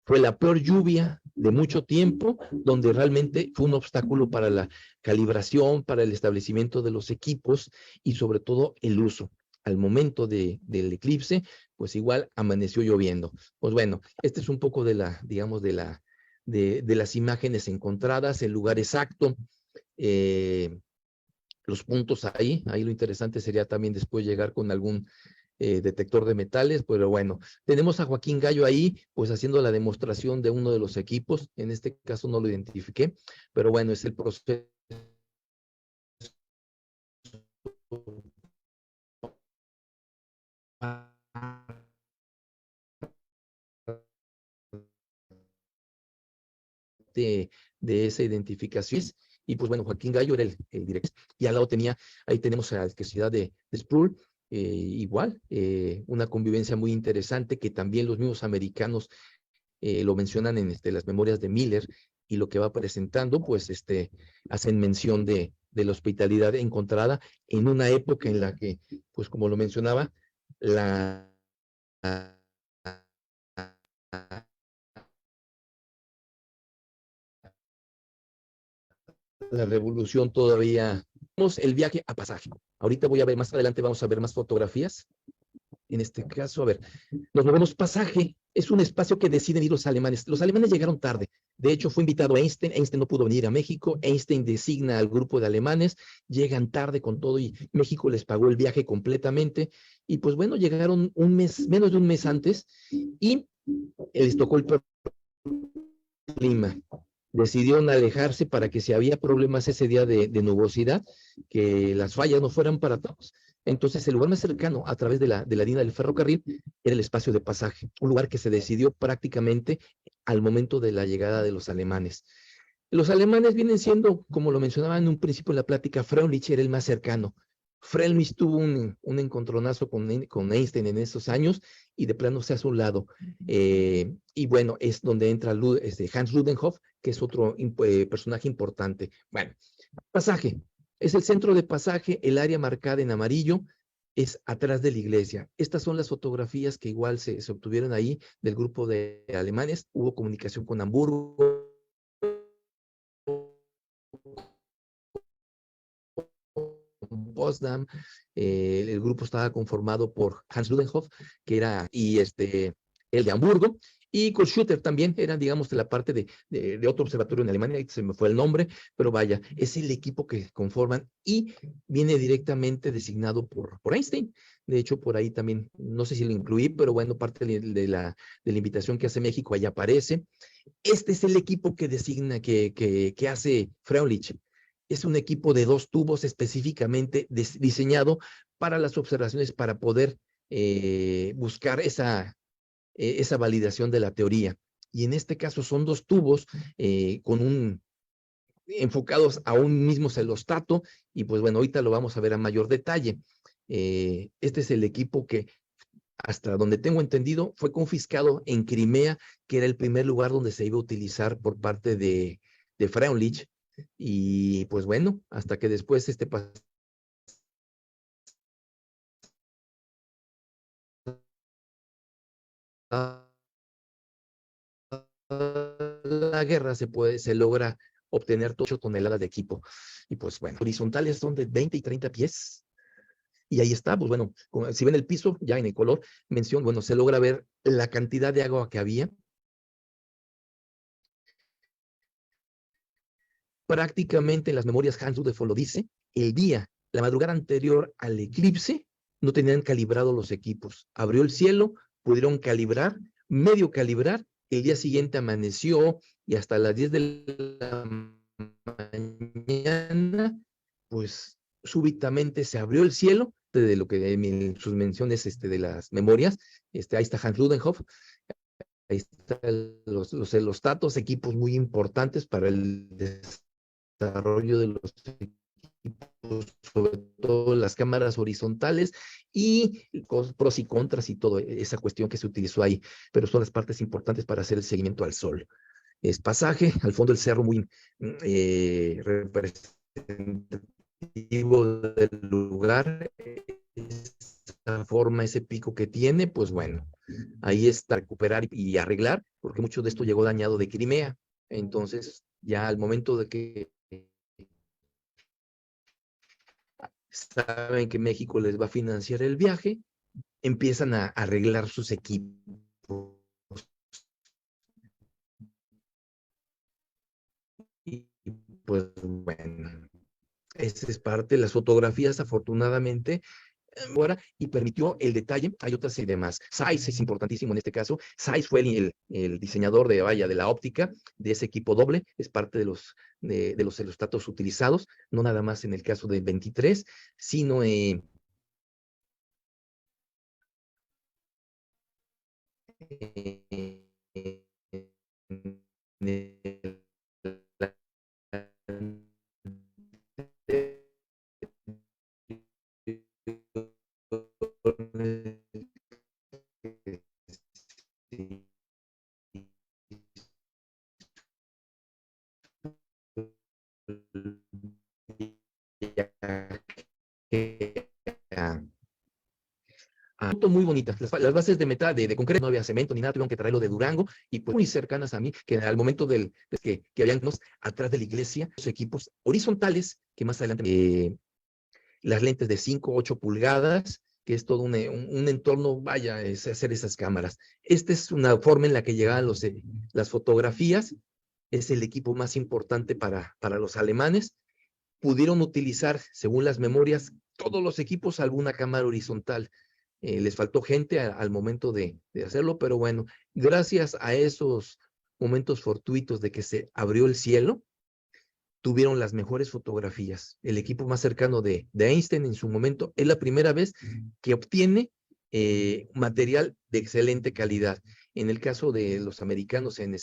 Fue la peor lluvia de mucho tiempo, donde realmente fue un obstáculo para la calibración, para el establecimiento de los equipos y sobre todo el uso. Al momento del eclipse, pues igual amaneció lloviendo. Pues bueno, este es un poco de las imágenes encontradas, el lugar exacto, los puntos ahí lo interesante sería también después llegar con algún detector de metales, pero bueno, tenemos a Joaquín Gallo ahí, pues haciendo la demostración de uno de los equipos. En este caso no lo identifiqué, pero bueno, es el proceso de esa identificación. Y pues bueno, Joaquín Gallo era el director, y al lado ahí tenemos a la Universidad de Sproul. Igual, una convivencia muy interesante que también los mismos americanos lo mencionan en las memorias de Miller, y lo que va presentando, pues hacen mención de la hospitalidad encontrada en una época en la que, pues como lo mencionaba, la revolución todavía. El viaje a pasaje. Ahorita voy a ver, más adelante vamos a ver más fotografías. En este caso, a ver, nos movemos pasaje. Es un espacio que deciden ir los alemanes. Los alemanes llegaron tarde. De hecho, fue invitado Einstein. Einstein no pudo venir a México. Einstein designa al grupo de alemanes. Llegan tarde con todo y México les pagó el viaje completamente. Y pues bueno, llegaron menos de un mes antes, y les tocó el clima. Decidieron alejarse para que si había problemas ese día de nubosidad, que las fallas no fueran para todos. Entonces, el lugar más cercano a través de la línea del ferrocarril era el espacio de pasaje, un lugar que se decidió prácticamente al momento de la llegada de los alemanes. Los alemanes vienen siendo, como lo mencionaba en un principio en la plática, Freundlich era el más cercano. Freundlich tuvo un encontronazo con Einstein en esos años y de plano se hace a un lado. Y bueno, es donde entra Hans Ludenhoff, que es otro personaje importante. Bueno, pasaje. Es el centro de pasaje, el área marcada en amarillo es atrás de la iglesia. Estas son las fotografías que igual se obtuvieron ahí del grupo de alemanes. Hubo comunicación con Hamburgo, Potsdam. El grupo estaba conformado por Hans Ludenhoff, que era, y el de Hamburgo, y Kohlschütter también, eran, digamos, de la parte de otro observatorio en Alemania, se me fue el nombre, pero vaya, es el equipo que conforman y viene directamente designado por Einstein. De hecho, por ahí también, no sé si lo incluí, pero bueno, parte de la invitación que hace México, ahí aparece. Este es el equipo que designa, que hace Freundlich. Es un equipo de 2 tubos específicamente diseñado para las observaciones, para poder buscar esa validación de la teoría. Y en este caso son 2 tubos enfocados a un mismo celostato, y pues bueno, ahorita lo vamos a ver a mayor detalle. Este es el equipo que, hasta donde tengo entendido, fue confiscado en Crimea, que era el primer lugar donde se iba a utilizar por parte de Freundlich. Y pues bueno, hasta que después la guerra se logra obtener 8 toneladas de equipo. Y pues bueno, horizontales son de 20 y 30 pies. Y ahí está, pues bueno, si ven el piso, ya en el color, bueno, se logra ver la cantidad de agua que había. Prácticamente en las memorias Hans Rutherford lo dice, la madrugada anterior al eclipse, no tenían calibrado los equipos. Abrió el cielo, pudieron calibrar, medio calibrar, el día siguiente amaneció y hasta las 10 de la mañana, pues súbitamente se abrió el cielo, de lo que en sus menciones de las memorias, ahí está Hans Ludenhoff, ahí están los celostatos, equipos muy importantes para el desarrollo de los equipos, sobre todo las cámaras horizontales, y pros y contras y toda esa cuestión que se utilizó ahí, pero son las partes importantes para hacer el seguimiento al Sol. Es pasaje, al fondo del cerro muy representativo del lugar, esa forma, ese pico que tiene, pues bueno, ahí está, recuperar y arreglar, porque mucho de esto llegó dañado de Crimea. Entonces, ya al momento de que saben que México les va a financiar el viaje, empiezan a arreglar sus equipos. Y pues bueno, esa es parte. Las fotografías, afortunadamente, ahora, y permitió el detalle. Hay otras y demás. Zeiss es importantísimo en este caso. Zeiss fue el diseñador de la óptica de ese equipo doble. Es parte de los celostatos utilizados, no nada más en el caso de 23, sino muy bonitas, las bases de metal, de concreto, no había cemento ni nada, tuvieron que traerlo de Durango, y pues muy cercanas a mí, que al momento que habían atrás de la iglesia, los equipos horizontales, que más adelante, las lentes de 5, 8 pulgadas, que es todo un entorno, vaya, es hacer esas cámaras. Esta es una forma en la que llegaban las fotografías, es el equipo más importante para los alemanes. Pudieron utilizar, según las memorias, todos los equipos, alguna cámara horizontal. Les faltó gente al momento de hacerlo, pero bueno, gracias a esos momentos fortuitos de que se abrió el cielo, tuvieron las mejores fotografías. El equipo más cercano de Einstein en su momento es la primera vez que obtiene material de excelente calidad. En el caso de los americanos en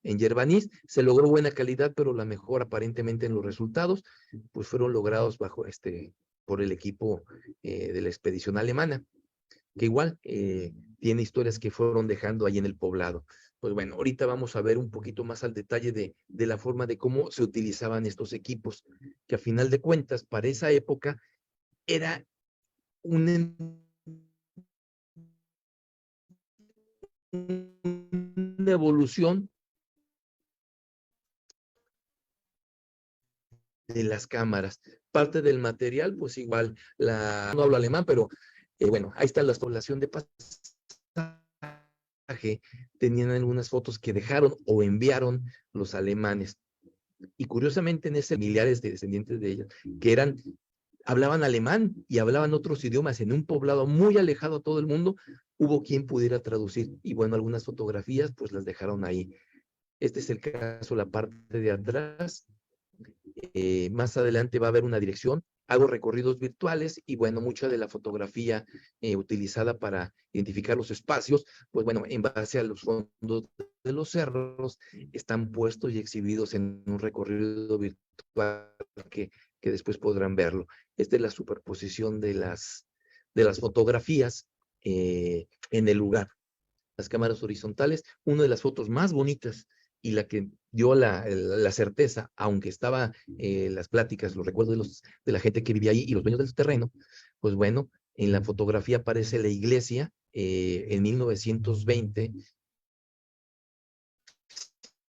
en Yerbaniz. Se logró buena calidad, pero la mejor aparentemente en los resultados, pues fueron logrados por el equipo de la expedición alemana, que igual tiene historias que fueron dejando ahí en el poblado. Pues bueno, ahorita vamos a ver un poquito más al detalle de la forma de cómo se utilizaban estos equipos, que a final de cuentas, para esa época, era una evolución de las cámaras. Parte del material, pues igual, no hablo alemán, pero bueno, ahí está la población de pasaje. Tenían algunas fotos que dejaron o enviaron los alemanes. Y curiosamente en ese familiares de descendientes de ellos, que hablaban alemán y hablaban otros idiomas en un poblado muy alejado a todo el mundo, hubo quien pudiera traducir. Y bueno, algunas fotografías pues las dejaron ahí. Este es el caso, la parte de atrás. Más adelante va a haber una dirección, hago recorridos virtuales y bueno, mucha de la fotografía utilizada para identificar los espacios, pues bueno, en base a los fondos de los cerros, están puestos y exhibidos en un recorrido virtual que después podrán verlo. Esta es la superposición de las fotografías en el lugar. Las cámaras horizontales, una de las fotos más bonitas y la que dio la certeza, aunque estaba las pláticas, los recuerdos de la gente que vivía ahí y los dueños del terreno, pues bueno, en la fotografía aparece la iglesia en 1920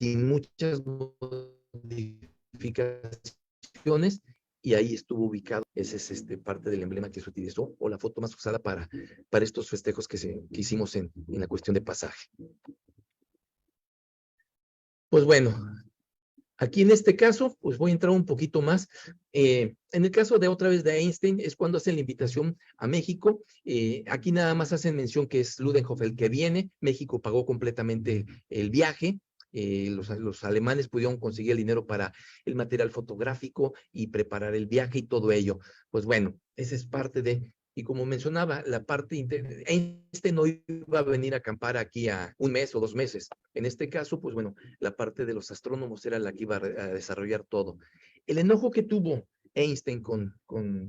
y muchas modificaciones, y ahí estuvo ubicado. Ese es parte del emblema que se utilizó, o la foto más usada para estos festejos que hicimos en la cuestión de pasaje. Pues bueno, aquí en este caso, pues voy a entrar un poquito más. En el caso de otra vez de Einstein, es cuando hacen la invitación a México. Aquí nada más hacen mención que es Ludenhoff el que viene. México pagó completamente el viaje. Los alemanes pudieron conseguir el dinero para el material fotográfico y preparar el viaje y todo ello. Pues bueno, esa es parte de... Y como mencionaba, la parte Einstein no iba a venir a acampar aquí a un mes o 2 meses. En este caso, pues bueno, la parte de los astrónomos era la que iba a desarrollar todo. El enojo que tuvo Einstein con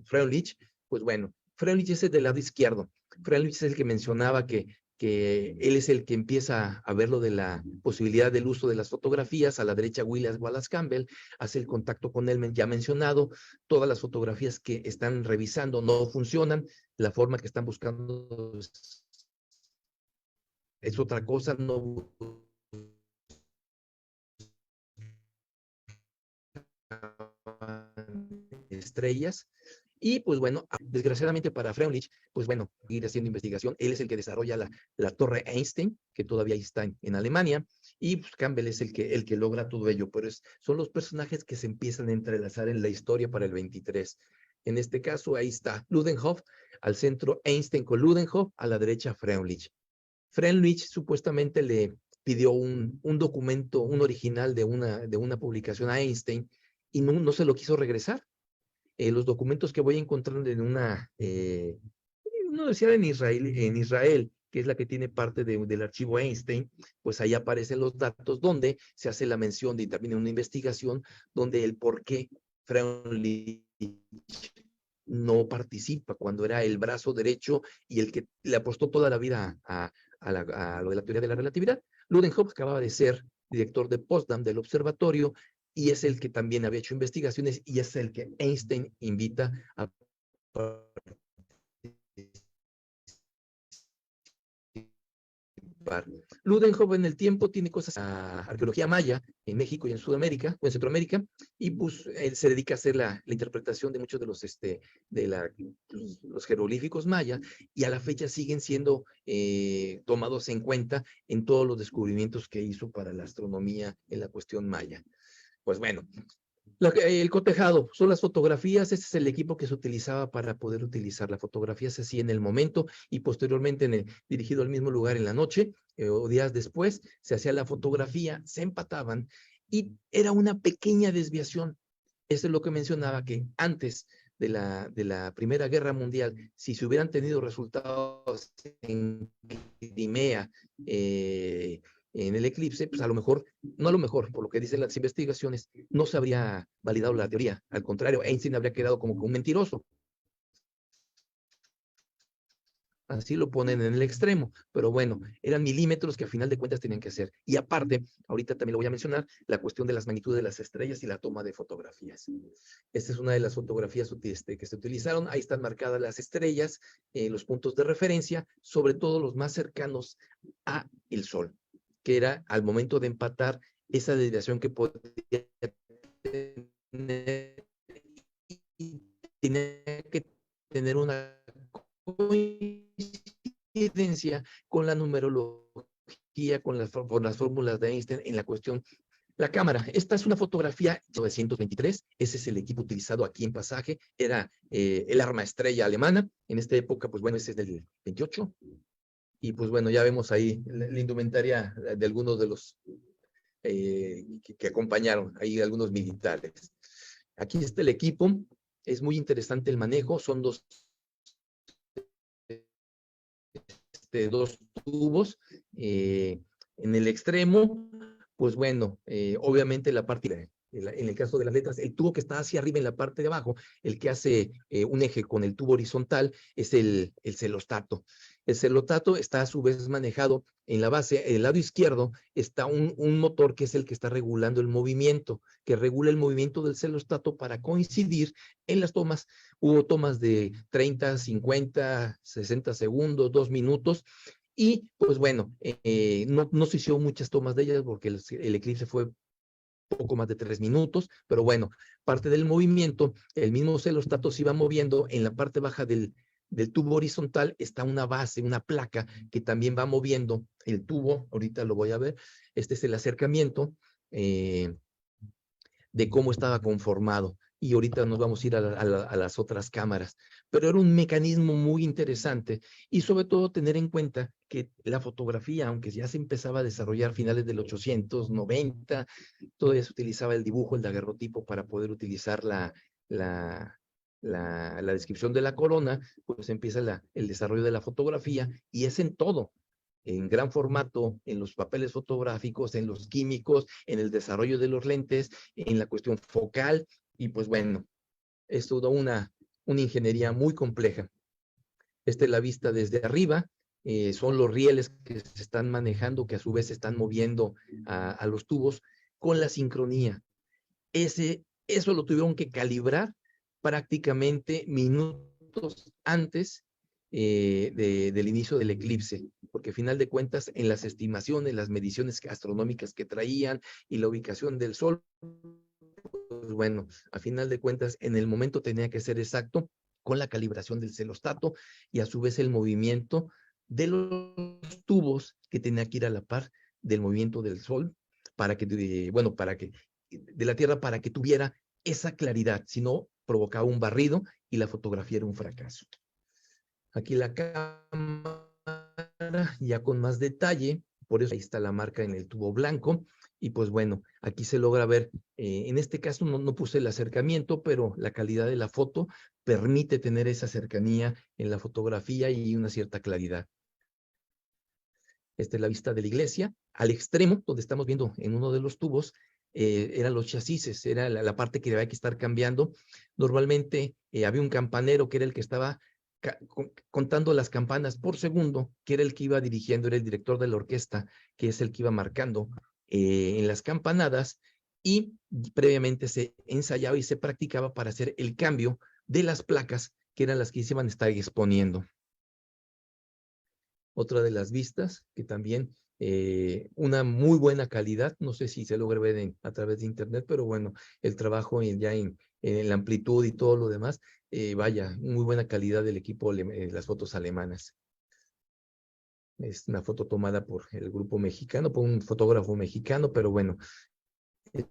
Freundlich, pues bueno, Freundlich es el del lado izquierdo. Freundlich es el que mencionaba que él es el que empieza a ver lo de la posibilidad del uso de las fotografías. A la derecha, William Wallace Campbell hace el contacto con él, ya mencionado. Todas las fotografías que están revisando no funcionan. La forma que están buscando es otra cosa, no estrellas. Y pues bueno, desgraciadamente para Freundlich, pues bueno, ir haciendo investigación. Él es el que desarrolla la torre Einstein, que todavía está en Alemania, y pues Campbell es el que logra todo ello, pero son los personajes que se empiezan a entrelazar en la historia para el 23. En este caso, ahí está Ludenhoff, al centro Einstein con Ludenhoff, a la derecha Freundlich. Freundlich supuestamente le pidió un documento, un original de una publicación a Einstein, y no se lo quiso regresar. Los documentos que voy a encontrar en una universidad en Israel, que es la que tiene parte del archivo Einstein, pues ahí aparecen los datos donde se hace la mención de también una investigación donde el por qué Freundlich no participa cuando era el brazo derecho y el que le apostó toda la vida a lo de la teoría de la relatividad. Ludenhoff acababa de ser director de Potsdam del observatorio, y es el que también había hecho investigaciones, y es el que Einstein invita a participar. Ludenhoff en el tiempo tiene cosas a arqueología maya en México y en Sudamérica o en Centroamérica, y pues él se dedica a hacer la interpretación de muchos de los jeroglíficos mayas, y a la fecha siguen siendo tomados en cuenta en todos los descubrimientos que hizo para la astronomía en la cuestión maya. Pues bueno, el cotejado son las fotografías. Este es el equipo que se utilizaba para poder utilizar. La fotografía se hacía en el momento y posteriormente dirigido al mismo lugar en la noche o días después, se hacía la fotografía, se empataban y era una pequeña desviación. Eso es lo que mencionaba, que antes de la Primera Guerra Mundial, si se hubieran tenido resultados en Crimea, en el eclipse, pues a lo mejor, no a lo mejor, por lo que dicen las investigaciones, no se habría validado la teoría. Al contrario, Einstein habría quedado como un mentiroso. Así lo ponen en el extremo, pero bueno, eran milímetros que a final de cuentas tenían que hacer. Y aparte, ahorita también lo voy a mencionar, la cuestión de las magnitudes de las estrellas y la toma de fotografías. Esta es una de las fotografías que se utilizaron. Ahí están marcadas las estrellas, los puntos de referencia, sobre todo los más cercanos a el Sol, que era al momento de empatar esa desviación que podía tener, y tenía que tener una coincidencia con la numerología, con las fórmulas de Einstein en la cuestión. La cámara, esta es una fotografía de 923, ese es el equipo utilizado aquí en Pasaje, era el arma estrella alemana, en esta época, pues bueno, ese es del 28, y pues bueno, ya vemos ahí la indumentaria de algunos de los que acompañaron, ahí algunos militares. Aquí está el equipo, es muy interesante el manejo, son dos tubos. En el extremo, pues bueno, obviamente la parte, en el caso de las letras, el tubo que está hacia arriba en la parte de abajo, el que hace un eje con el tubo horizontal, es el celostato. El celostato está a su vez manejado en la base, en el lado izquierdo está un motor que es el que está regulando el movimiento, que regula el movimiento del celostato para coincidir en las tomas. Hubo tomas de 30, 50, 60 segundos, 2 minutos, y pues bueno, no se hicieron muchas tomas de ellas porque el eclipse fue poco más de 3 minutos, pero bueno, parte del movimiento, el mismo celostato se iba moviendo. En la parte baja del tubo horizontal está una base, una placa que también va moviendo el tubo. Ahorita lo voy a ver. Este es el acercamiento de cómo estaba conformado. Y ahorita nos vamos a ir a las otras cámaras. Pero era un mecanismo muy interesante, y sobre todo tener en cuenta que la fotografía, aunque ya se empezaba a desarrollar a finales del 890, todavía se utilizaba el dibujo, el daguerrotipo, para poder utilizar la descripción de la corona. Pues empieza el desarrollo de la fotografía, y es en todo, en gran formato, en los papeles fotográficos, en los químicos, en el desarrollo de los lentes, en la cuestión focal, y pues bueno, es toda una ingeniería muy compleja. Esta es la vista desde arriba, son los rieles que se están manejando, que a su vez se están moviendo a los tubos con la sincronía. Eso lo tuvieron que calibrar prácticamente minutos antes del inicio del eclipse, porque a final de cuentas, en las estimaciones, las mediciones astronómicas que traían y la ubicación del Sol, pues bueno, a final de cuentas, en el momento tenía que ser exacto con la calibración del celostato, y a su vez el movimiento de los tubos que tenía que ir a la par del movimiento del Sol, para que, de la Tierra, para que tuviera esa claridad. Si no, provocaba un barrido y la fotografía era un fracaso. Aquí la cámara ya con más detalle, por eso ahí está la marca en el tubo blanco. Y pues bueno, aquí se logra ver, en este caso no puse el acercamiento, pero la calidad de la foto permite tener esa cercanía en la fotografía y una cierta claridad. Esta es la vista de la iglesia. Al extremo, donde estamos viendo en uno de los tubos, eran los chasis, era la parte que había que estar cambiando. Normalmente había un campanero que era el que estaba contando las campanas por segundo, que era el que iba dirigiendo, era el director de la orquesta, que es el que iba marcando en las campanadas, y previamente se ensayaba y se practicaba para hacer el cambio de las placas, que eran las que se iban a estar exponiendo. Otra de las vistas, que también una muy buena calidad, no sé si se logra ver a través de internet, pero bueno, el trabajo ya en la amplitud y todo lo demás, vaya, muy buena calidad del equipo, las fotos alemanas. Es una foto tomada por el grupo mexicano, por un fotógrafo mexicano, pero bueno, es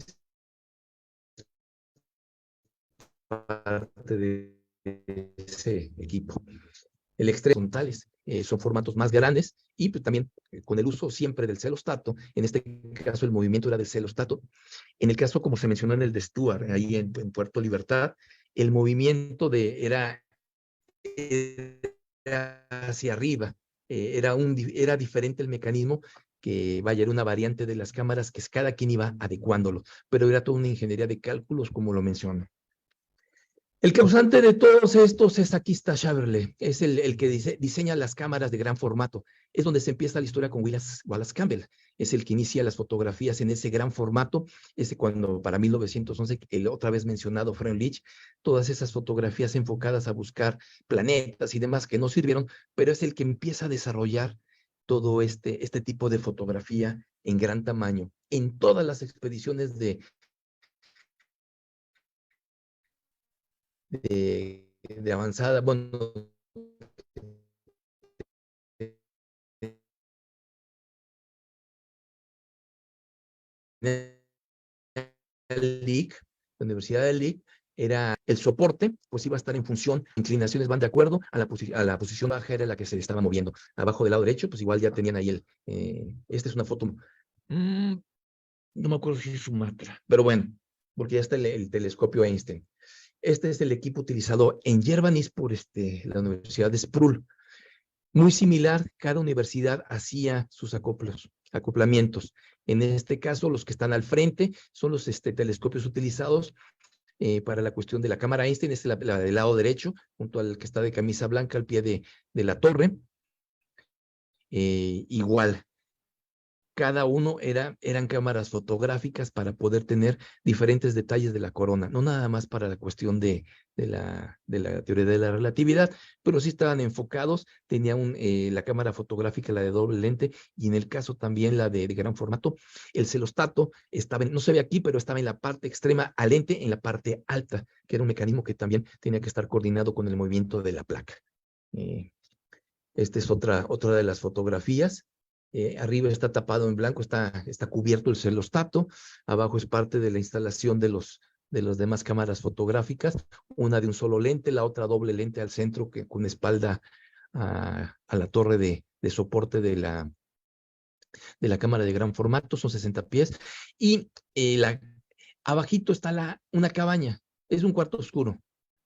parte de ese equipo. El extremo frontales son formatos más grandes, y pues también con el uso siempre del celostato. En este caso el movimiento era del celostato. En el caso, como se mencionó en el de Stuart, ahí en Puerto Libertad, el movimiento era hacia arriba, era diferente el mecanismo, que vaya, era una variante de las cámaras que cada quien iba adecuándolo, pero era toda una ingeniería de cálculos, como lo menciono. El causante de todos estos es aquí está Chevrolet, es el que diseña las cámaras de gran formato. Es donde se empieza la historia con Wallace Campbell. Es el que inicia las fotografías en ese gran formato. Ese cuando para 1911, el otra vez mencionado Freundlich, todas esas fotografías enfocadas a buscar planetas y demás que no sirvieron, pero es el que empieza a desarrollar todo este tipo de fotografía en gran tamaño. En todas las expediciones de avanzada, bueno, LIC, la Universidad del LIC, era el soporte, pues iba a estar en función, inclinaciones van de acuerdo a la posición baja era la que se estaba moviendo. Abajo del lado derecho, pues igual ya tenían ahí esta es una foto, no me acuerdo si es Sumatra, pero bueno, porque ya está el telescopio Einstein. Este es el equipo utilizado en Yerbanis por la Universidad de Sproul. Muy similar, cada universidad hacía sus acoplamientos. En este caso, los que están al frente son los telescopios utilizados para la cuestión de la cámara Einstein, es la del lado derecho, junto al que está de camisa blanca al pie de la torre. Igual, cada uno eran cámaras fotográficas para poder tener diferentes detalles de la corona, no nada más para la cuestión de la teoría de la relatividad, pero sí estaban enfocados, tenían la cámara fotográfica, la de doble lente, y en el caso también la de gran formato, el celostato estaba, no se ve aquí, pero estaba en la parte extrema a lente, en la parte alta, que era un mecanismo que también tenía que estar coordinado con el movimiento de la placa. Esta es otra de las fotografías. Arriba está tapado en blanco, está cubierto el celostato. Abajo es parte de la instalación de los demás cámaras fotográficas. Una de un solo lente, la otra doble lente al centro con espalda a la torre de soporte de la cámara de gran formato. Son 60 pies. Y abajito está una cabaña. Es un cuarto oscuro.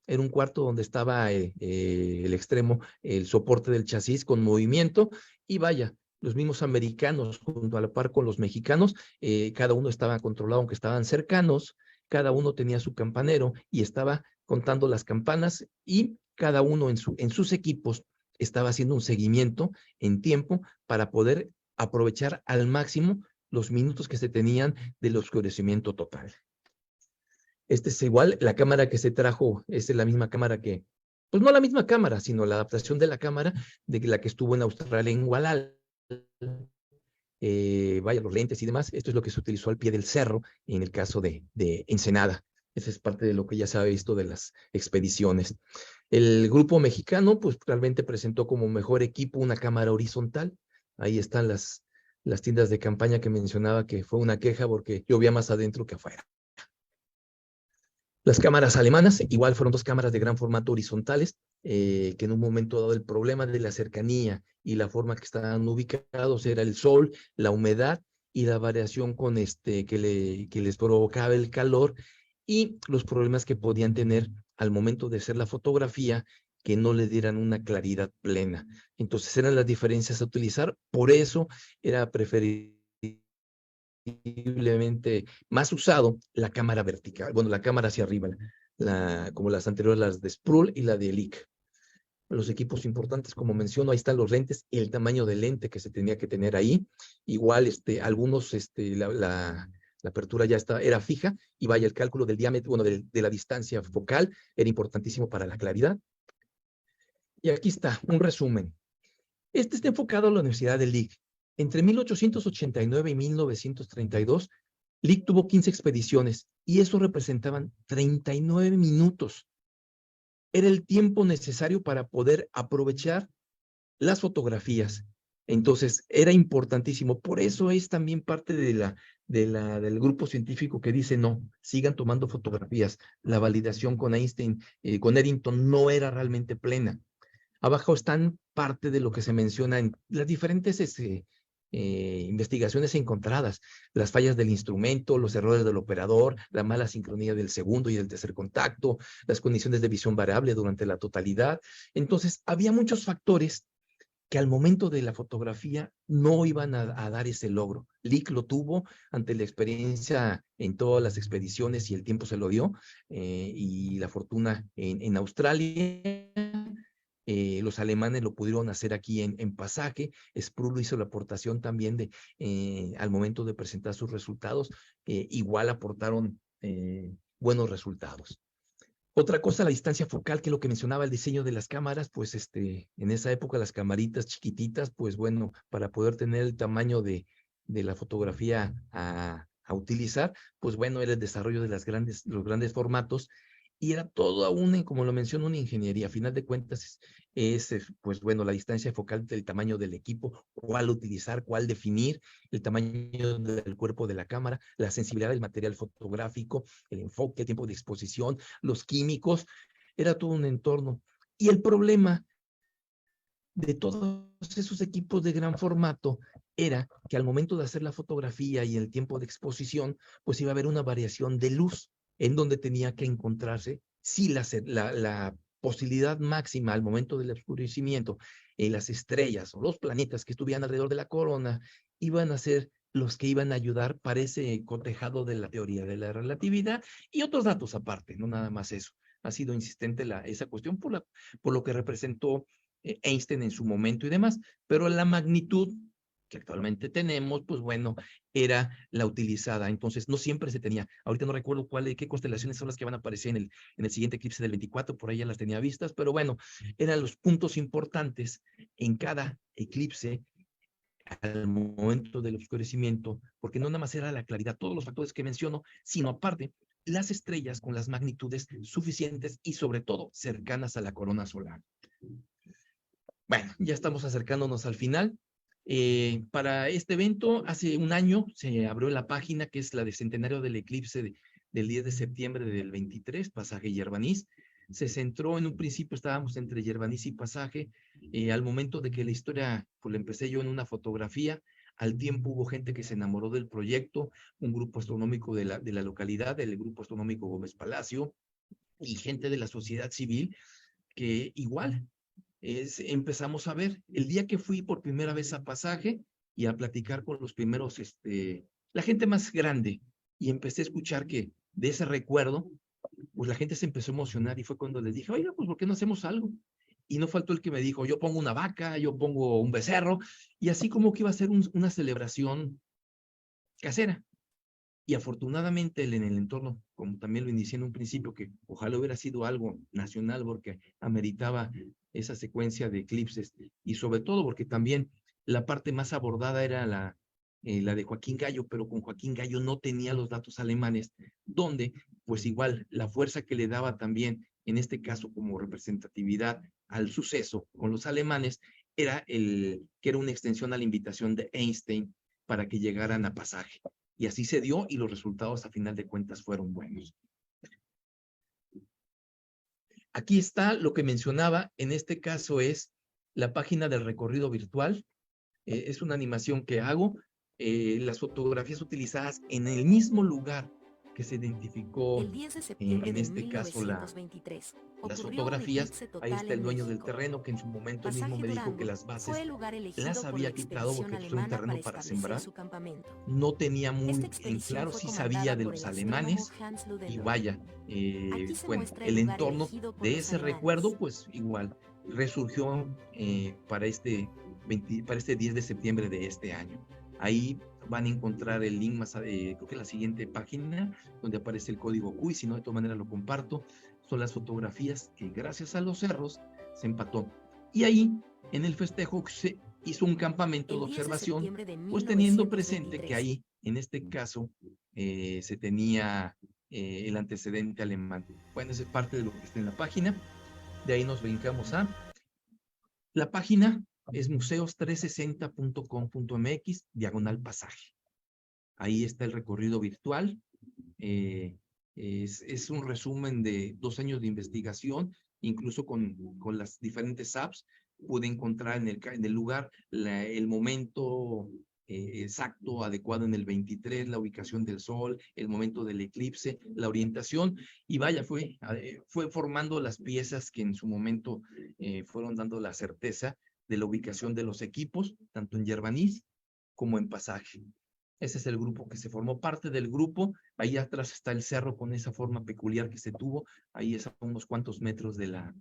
Era un cuarto donde estaba el extremo, el soporte del chasis con movimiento. Y vaya, los mismos americanos, junto a la par con los mexicanos, cada uno estaba controlado, aunque estaban cercanos, cada uno tenía su campanero y estaba contando las campanas y cada uno en sus equipos estaba haciendo un seguimiento en tiempo para poder aprovechar al máximo los minutos que se tenían del oscurecimiento total. Este es igual, la cámara que se trajo es la misma cámara que, pues no la misma cámara, sino la adaptación de la cámara de la que estuvo en Australia en Gualal. Vaya, los lentes y demás. Esto es lo que se utilizó al pie del cerro en el caso de Ensenada. Esa es parte de lo que ya se ha visto de las expediciones. El grupo mexicano, pues realmente presentó como mejor equipo una cámara horizontal. Ahí están las tiendas de campaña que mencionaba que fue una queja porque llovía más adentro que afuera. Las cámaras alemanas, igual fueron 2 cámaras de gran formato horizontales, que en un momento dado el problema de la cercanía y la forma que estaban ubicados era el sol, la humedad y la variación con que les provocaba el calor y los problemas que podían tener al momento de hacer la fotografía que no le dieran una claridad plena. Entonces eran las diferencias a utilizar, por eso era preferiblemente más usado la cámara vertical, bueno, la cámara hacia arriba, como las anteriores, las de Sproul y la de Lick. Los equipos importantes, como menciono, ahí están los lentes, el tamaño de lente que se tenía que tener ahí. Igual, algunos, la apertura ya era fija, y vaya, el cálculo del diámetro, bueno, de la distancia focal, era importantísimo para la claridad. Y aquí está, un resumen. Este está enfocado a la Universidad de Lick. Entre 1889 y 1932, Lick tuvo 15 expediciones y eso representaban 39 minutos. Era el tiempo necesario para poder aprovechar las fotografías. Entonces, era importantísimo. Por eso es también parte del grupo científico que dice, no, sigan tomando fotografías. La validación con Einstein, con Eddington, no era realmente plena. Abajo están parte de lo que se menciona en las diferentes investigaciones encontradas, las fallas del instrumento, los errores del operador, la mala sincronía del segundo y del tercer contacto, las condiciones de visión variable durante la totalidad. Entonces, había muchos factores que al momento de la fotografía no iban a dar ese logro. Lick lo tuvo ante la experiencia en todas las expediciones y el tiempo se lo dio, y la fortuna en Australia. Los alemanes lo pudieron hacer aquí en Pasaje. Sproul hizo la aportación también al momento de presentar sus resultados, igual aportaron buenos resultados. Otra cosa, la distancia focal, que es lo que mencionaba el diseño de las cámaras, pues en esa época las camaritas chiquititas, pues bueno, para poder tener el tamaño de la fotografía a utilizar, pues bueno, era el desarrollo de los grandes formatos, y era todo aún, como lo menciono, una ingeniería. A final de cuentas pues bueno, la distancia focal del tamaño del equipo, cuál utilizar, cuál definir, el tamaño del cuerpo de la cámara, la sensibilidad del material fotográfico, el enfoque, el tiempo de exposición, los químicos, era todo un entorno. Y el problema de todos esos equipos de gran formato era que al momento de hacer la fotografía y el tiempo de exposición, pues iba a haber una variación de luz en donde tenía que encontrarse si la posibilidad máxima al momento del oscurecimiento, las estrellas o los planetas que estuvieran alrededor de la corona iban a ser los que iban a ayudar para ese cotejado de la teoría de la relatividad y otros datos aparte, no nada más eso. Ha sido insistente esa cuestión por lo que representó Einstein en su momento y demás, pero la magnitud que actualmente tenemos, pues bueno, era la utilizada. Entonces, no siempre se tenía. Ahorita no recuerdo qué constelaciones son las que van a aparecer en el siguiente eclipse del 24, por ahí ya las tenía vistas, pero bueno, eran los puntos importantes en cada eclipse al momento del oscurecimiento, porque no nada más era la claridad, todos los factores que menciono, sino aparte, las estrellas con las magnitudes suficientes y sobre todo cercanas a la corona solar. Bueno, ya estamos acercándonos al final. Para este evento, hace un año se abrió la página que es la de centenario del eclipse del 10 de septiembre del 23, Pasaje y Yerbanís. Se centró en un principio, estábamos entre Yerbanís y Pasaje. Al momento de que la historia, pues la empecé yo en una fotografía, al tiempo hubo gente que se enamoró del proyecto, un grupo astronómico de la localidad, el Grupo Astronómico Gómez Palacio, y gente de la sociedad civil que igual empezamos a ver. El día que fui por primera vez a Pasaje y a platicar con los primeros, la gente más grande, y empecé a escuchar que de ese recuerdo, pues la gente se empezó a emocionar, y fue cuando les dije, oiga, pues ¿por qué no hacemos algo? Y no faltó el que me dijo, yo pongo una vaca, yo pongo un becerro, y así como que iba a ser una celebración casera. Y afortunadamente en el entorno, como también lo inicié en un principio, que ojalá hubiera sido algo nacional porque ameritaba esa secuencia de eclipses, y sobre todo porque también la parte más abordada era la de Joaquín Gallo, pero con Joaquín Gallo no tenía los datos alemanes, donde pues igual la fuerza que le daba también, en este caso como representatividad al suceso con los alemanes, era que era una extensión a la invitación de Einstein para que llegaran a Pasaje. Y así se dio, y los resultados a final de cuentas fueron buenos. Aquí está lo que mencionaba, en este caso es la página del recorrido virtual. Es una animación que hago, las fotografías utilizadas en el mismo lugar que se identificó, el 10 de septiembre en este caso las fotografías. Ahí está el dueño del terreno, que en su momento él mismo me dijo que las bases las había quitado porque fue un terreno para sembrar. No tenía muy en claro si sabía de los alemanes, y vaya, bueno, el entorno de ese recuerdo, pues igual resurgió para este 10 de septiembre de este año. Ahí van a encontrar el link más, creo que la siguiente página, donde aparece el código QI, si no, de todas maneras lo comparto. Son las fotografías que gracias a los cerros se empató. Y ahí, en el festejo, se hizo un campamento de observación, pues teniendo presente que ahí, en este caso, se tenía el antecedente alemán. Bueno, esa es parte de lo que está en la página. De ahí nos brincamos a la página. Es museos360.com.mx/Pasaje. Ahí está el recorrido virtual. Es un resumen de 2 años de investigación, incluso con las diferentes apps. Pude encontrar en el lugar el momento exacto, adecuado en el 23, la ubicación del sol, el momento del eclipse, la orientación, y vaya, fue formando las piezas que en su momento fueron dando la certeza de la ubicación de los equipos, tanto en Yerbaniz como en Pasaje. Ese es el grupo que se formó. Parte del grupo, ahí atrás está el cerro con esa forma peculiar que se tuvo, ahí es a unos cuantos metros de la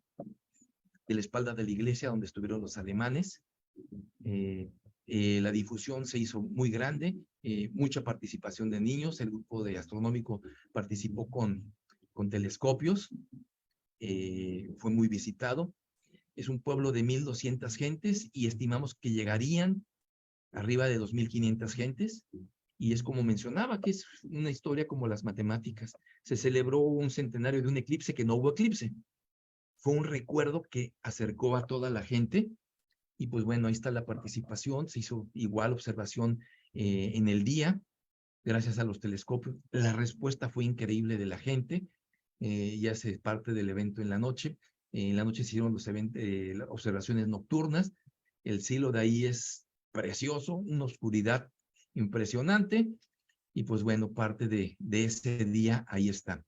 espalda de la iglesia donde estuvieron los alemanes. La difusión se hizo muy grande, mucha participación de niños, el grupo de astronómico participó con telescopios, fue muy visitado. Es un pueblo de 1,200 gentes y estimamos que llegarían arriba de 2,500 gentes. Y es como mencionaba, que es una historia como las matemáticas. Se celebró un centenario de un eclipse que no hubo eclipse. Fue un recuerdo que acercó a toda la gente. Y pues bueno, ahí está la participación. Se hizo igual observación en el día, gracias a los telescopios. La respuesta fue increíble de la gente. Ya se parte del evento en la noche. En la noche se hicieron los observaciones nocturnas. El cielo de ahí es precioso, una oscuridad impresionante. Y pues bueno, parte de ese día ahí está.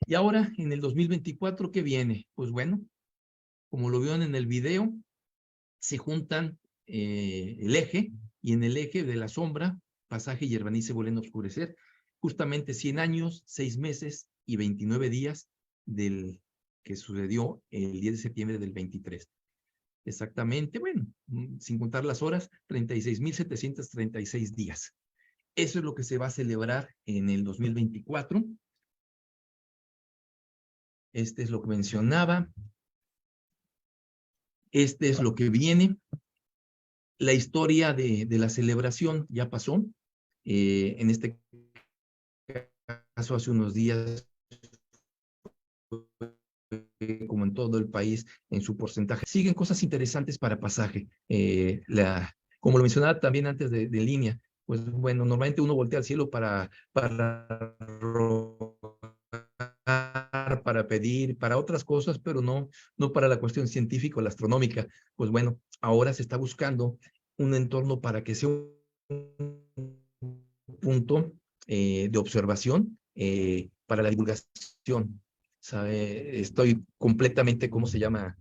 Y ahora, en el 2024, ¿qué viene? Pues bueno, como lo vieron en el video, se juntan el eje, y en el eje de la sombra, Pasaje y Yerbaniz se vuelven a oscurecer. Justamente 100 años, 6 meses y 29 días del que sucedió el 10 de septiembre del 23. Exactamente, bueno, sin contar las horas, 36,736 días. Eso es lo que se va a celebrar en el 2024. Este es lo que mencionaba. Este es lo que viene. La historia de la celebración ya pasó. En este caso, hace unos días, como en todo el país, en su porcentaje. Siguen cosas interesantes para Pasaje. Como lo mencionaba también antes de línea, pues bueno, normalmente uno voltea al cielo para rogar, para pedir, para otras cosas, pero no para la cuestión científica o la astronómica. Pues bueno, ahora se está buscando un entorno para que sea un punto de observación para la divulgación. ¿Sabe? Estoy completamente, ¿cómo se llama?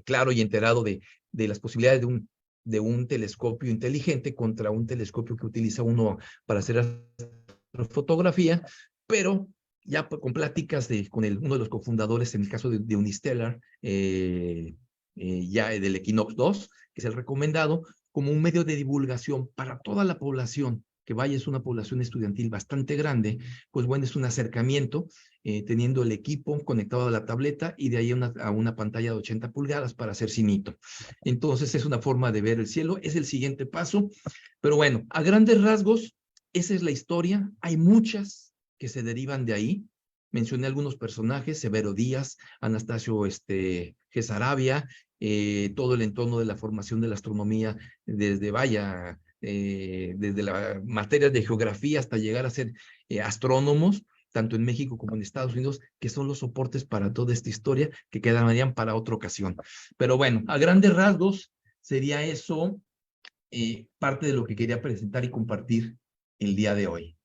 Claro y enterado de las posibilidades de un telescopio inteligente contra un telescopio que utiliza uno para hacer fotografía, pero ya con pláticas con uno de los cofundadores, en el caso de Unistellar, ya del Equinox 2, que es el recomendado, como un medio de divulgación para toda la población, que vaya, es una población estudiantil bastante grande, pues bueno, es un acercamiento, teniendo el equipo conectado a la tableta y de ahí a una pantalla de 80 pulgadas para hacer cinito. Entonces es una forma de ver el cielo, es el siguiente paso, pero bueno, a grandes rasgos, esa es la historia. Hay muchas que se derivan de ahí. Mencioné algunos personajes: Severo Díaz, Anastasio Gesarabia, todo el entorno de la formación de la astronomía desde la materia de geografía hasta llegar a ser astrónomos, tanto en México como en Estados Unidos, que son los soportes para toda esta historia que quedarían para otra ocasión. Pero bueno, a grandes rasgos sería eso parte de lo que quería presentar y compartir el día de hoy.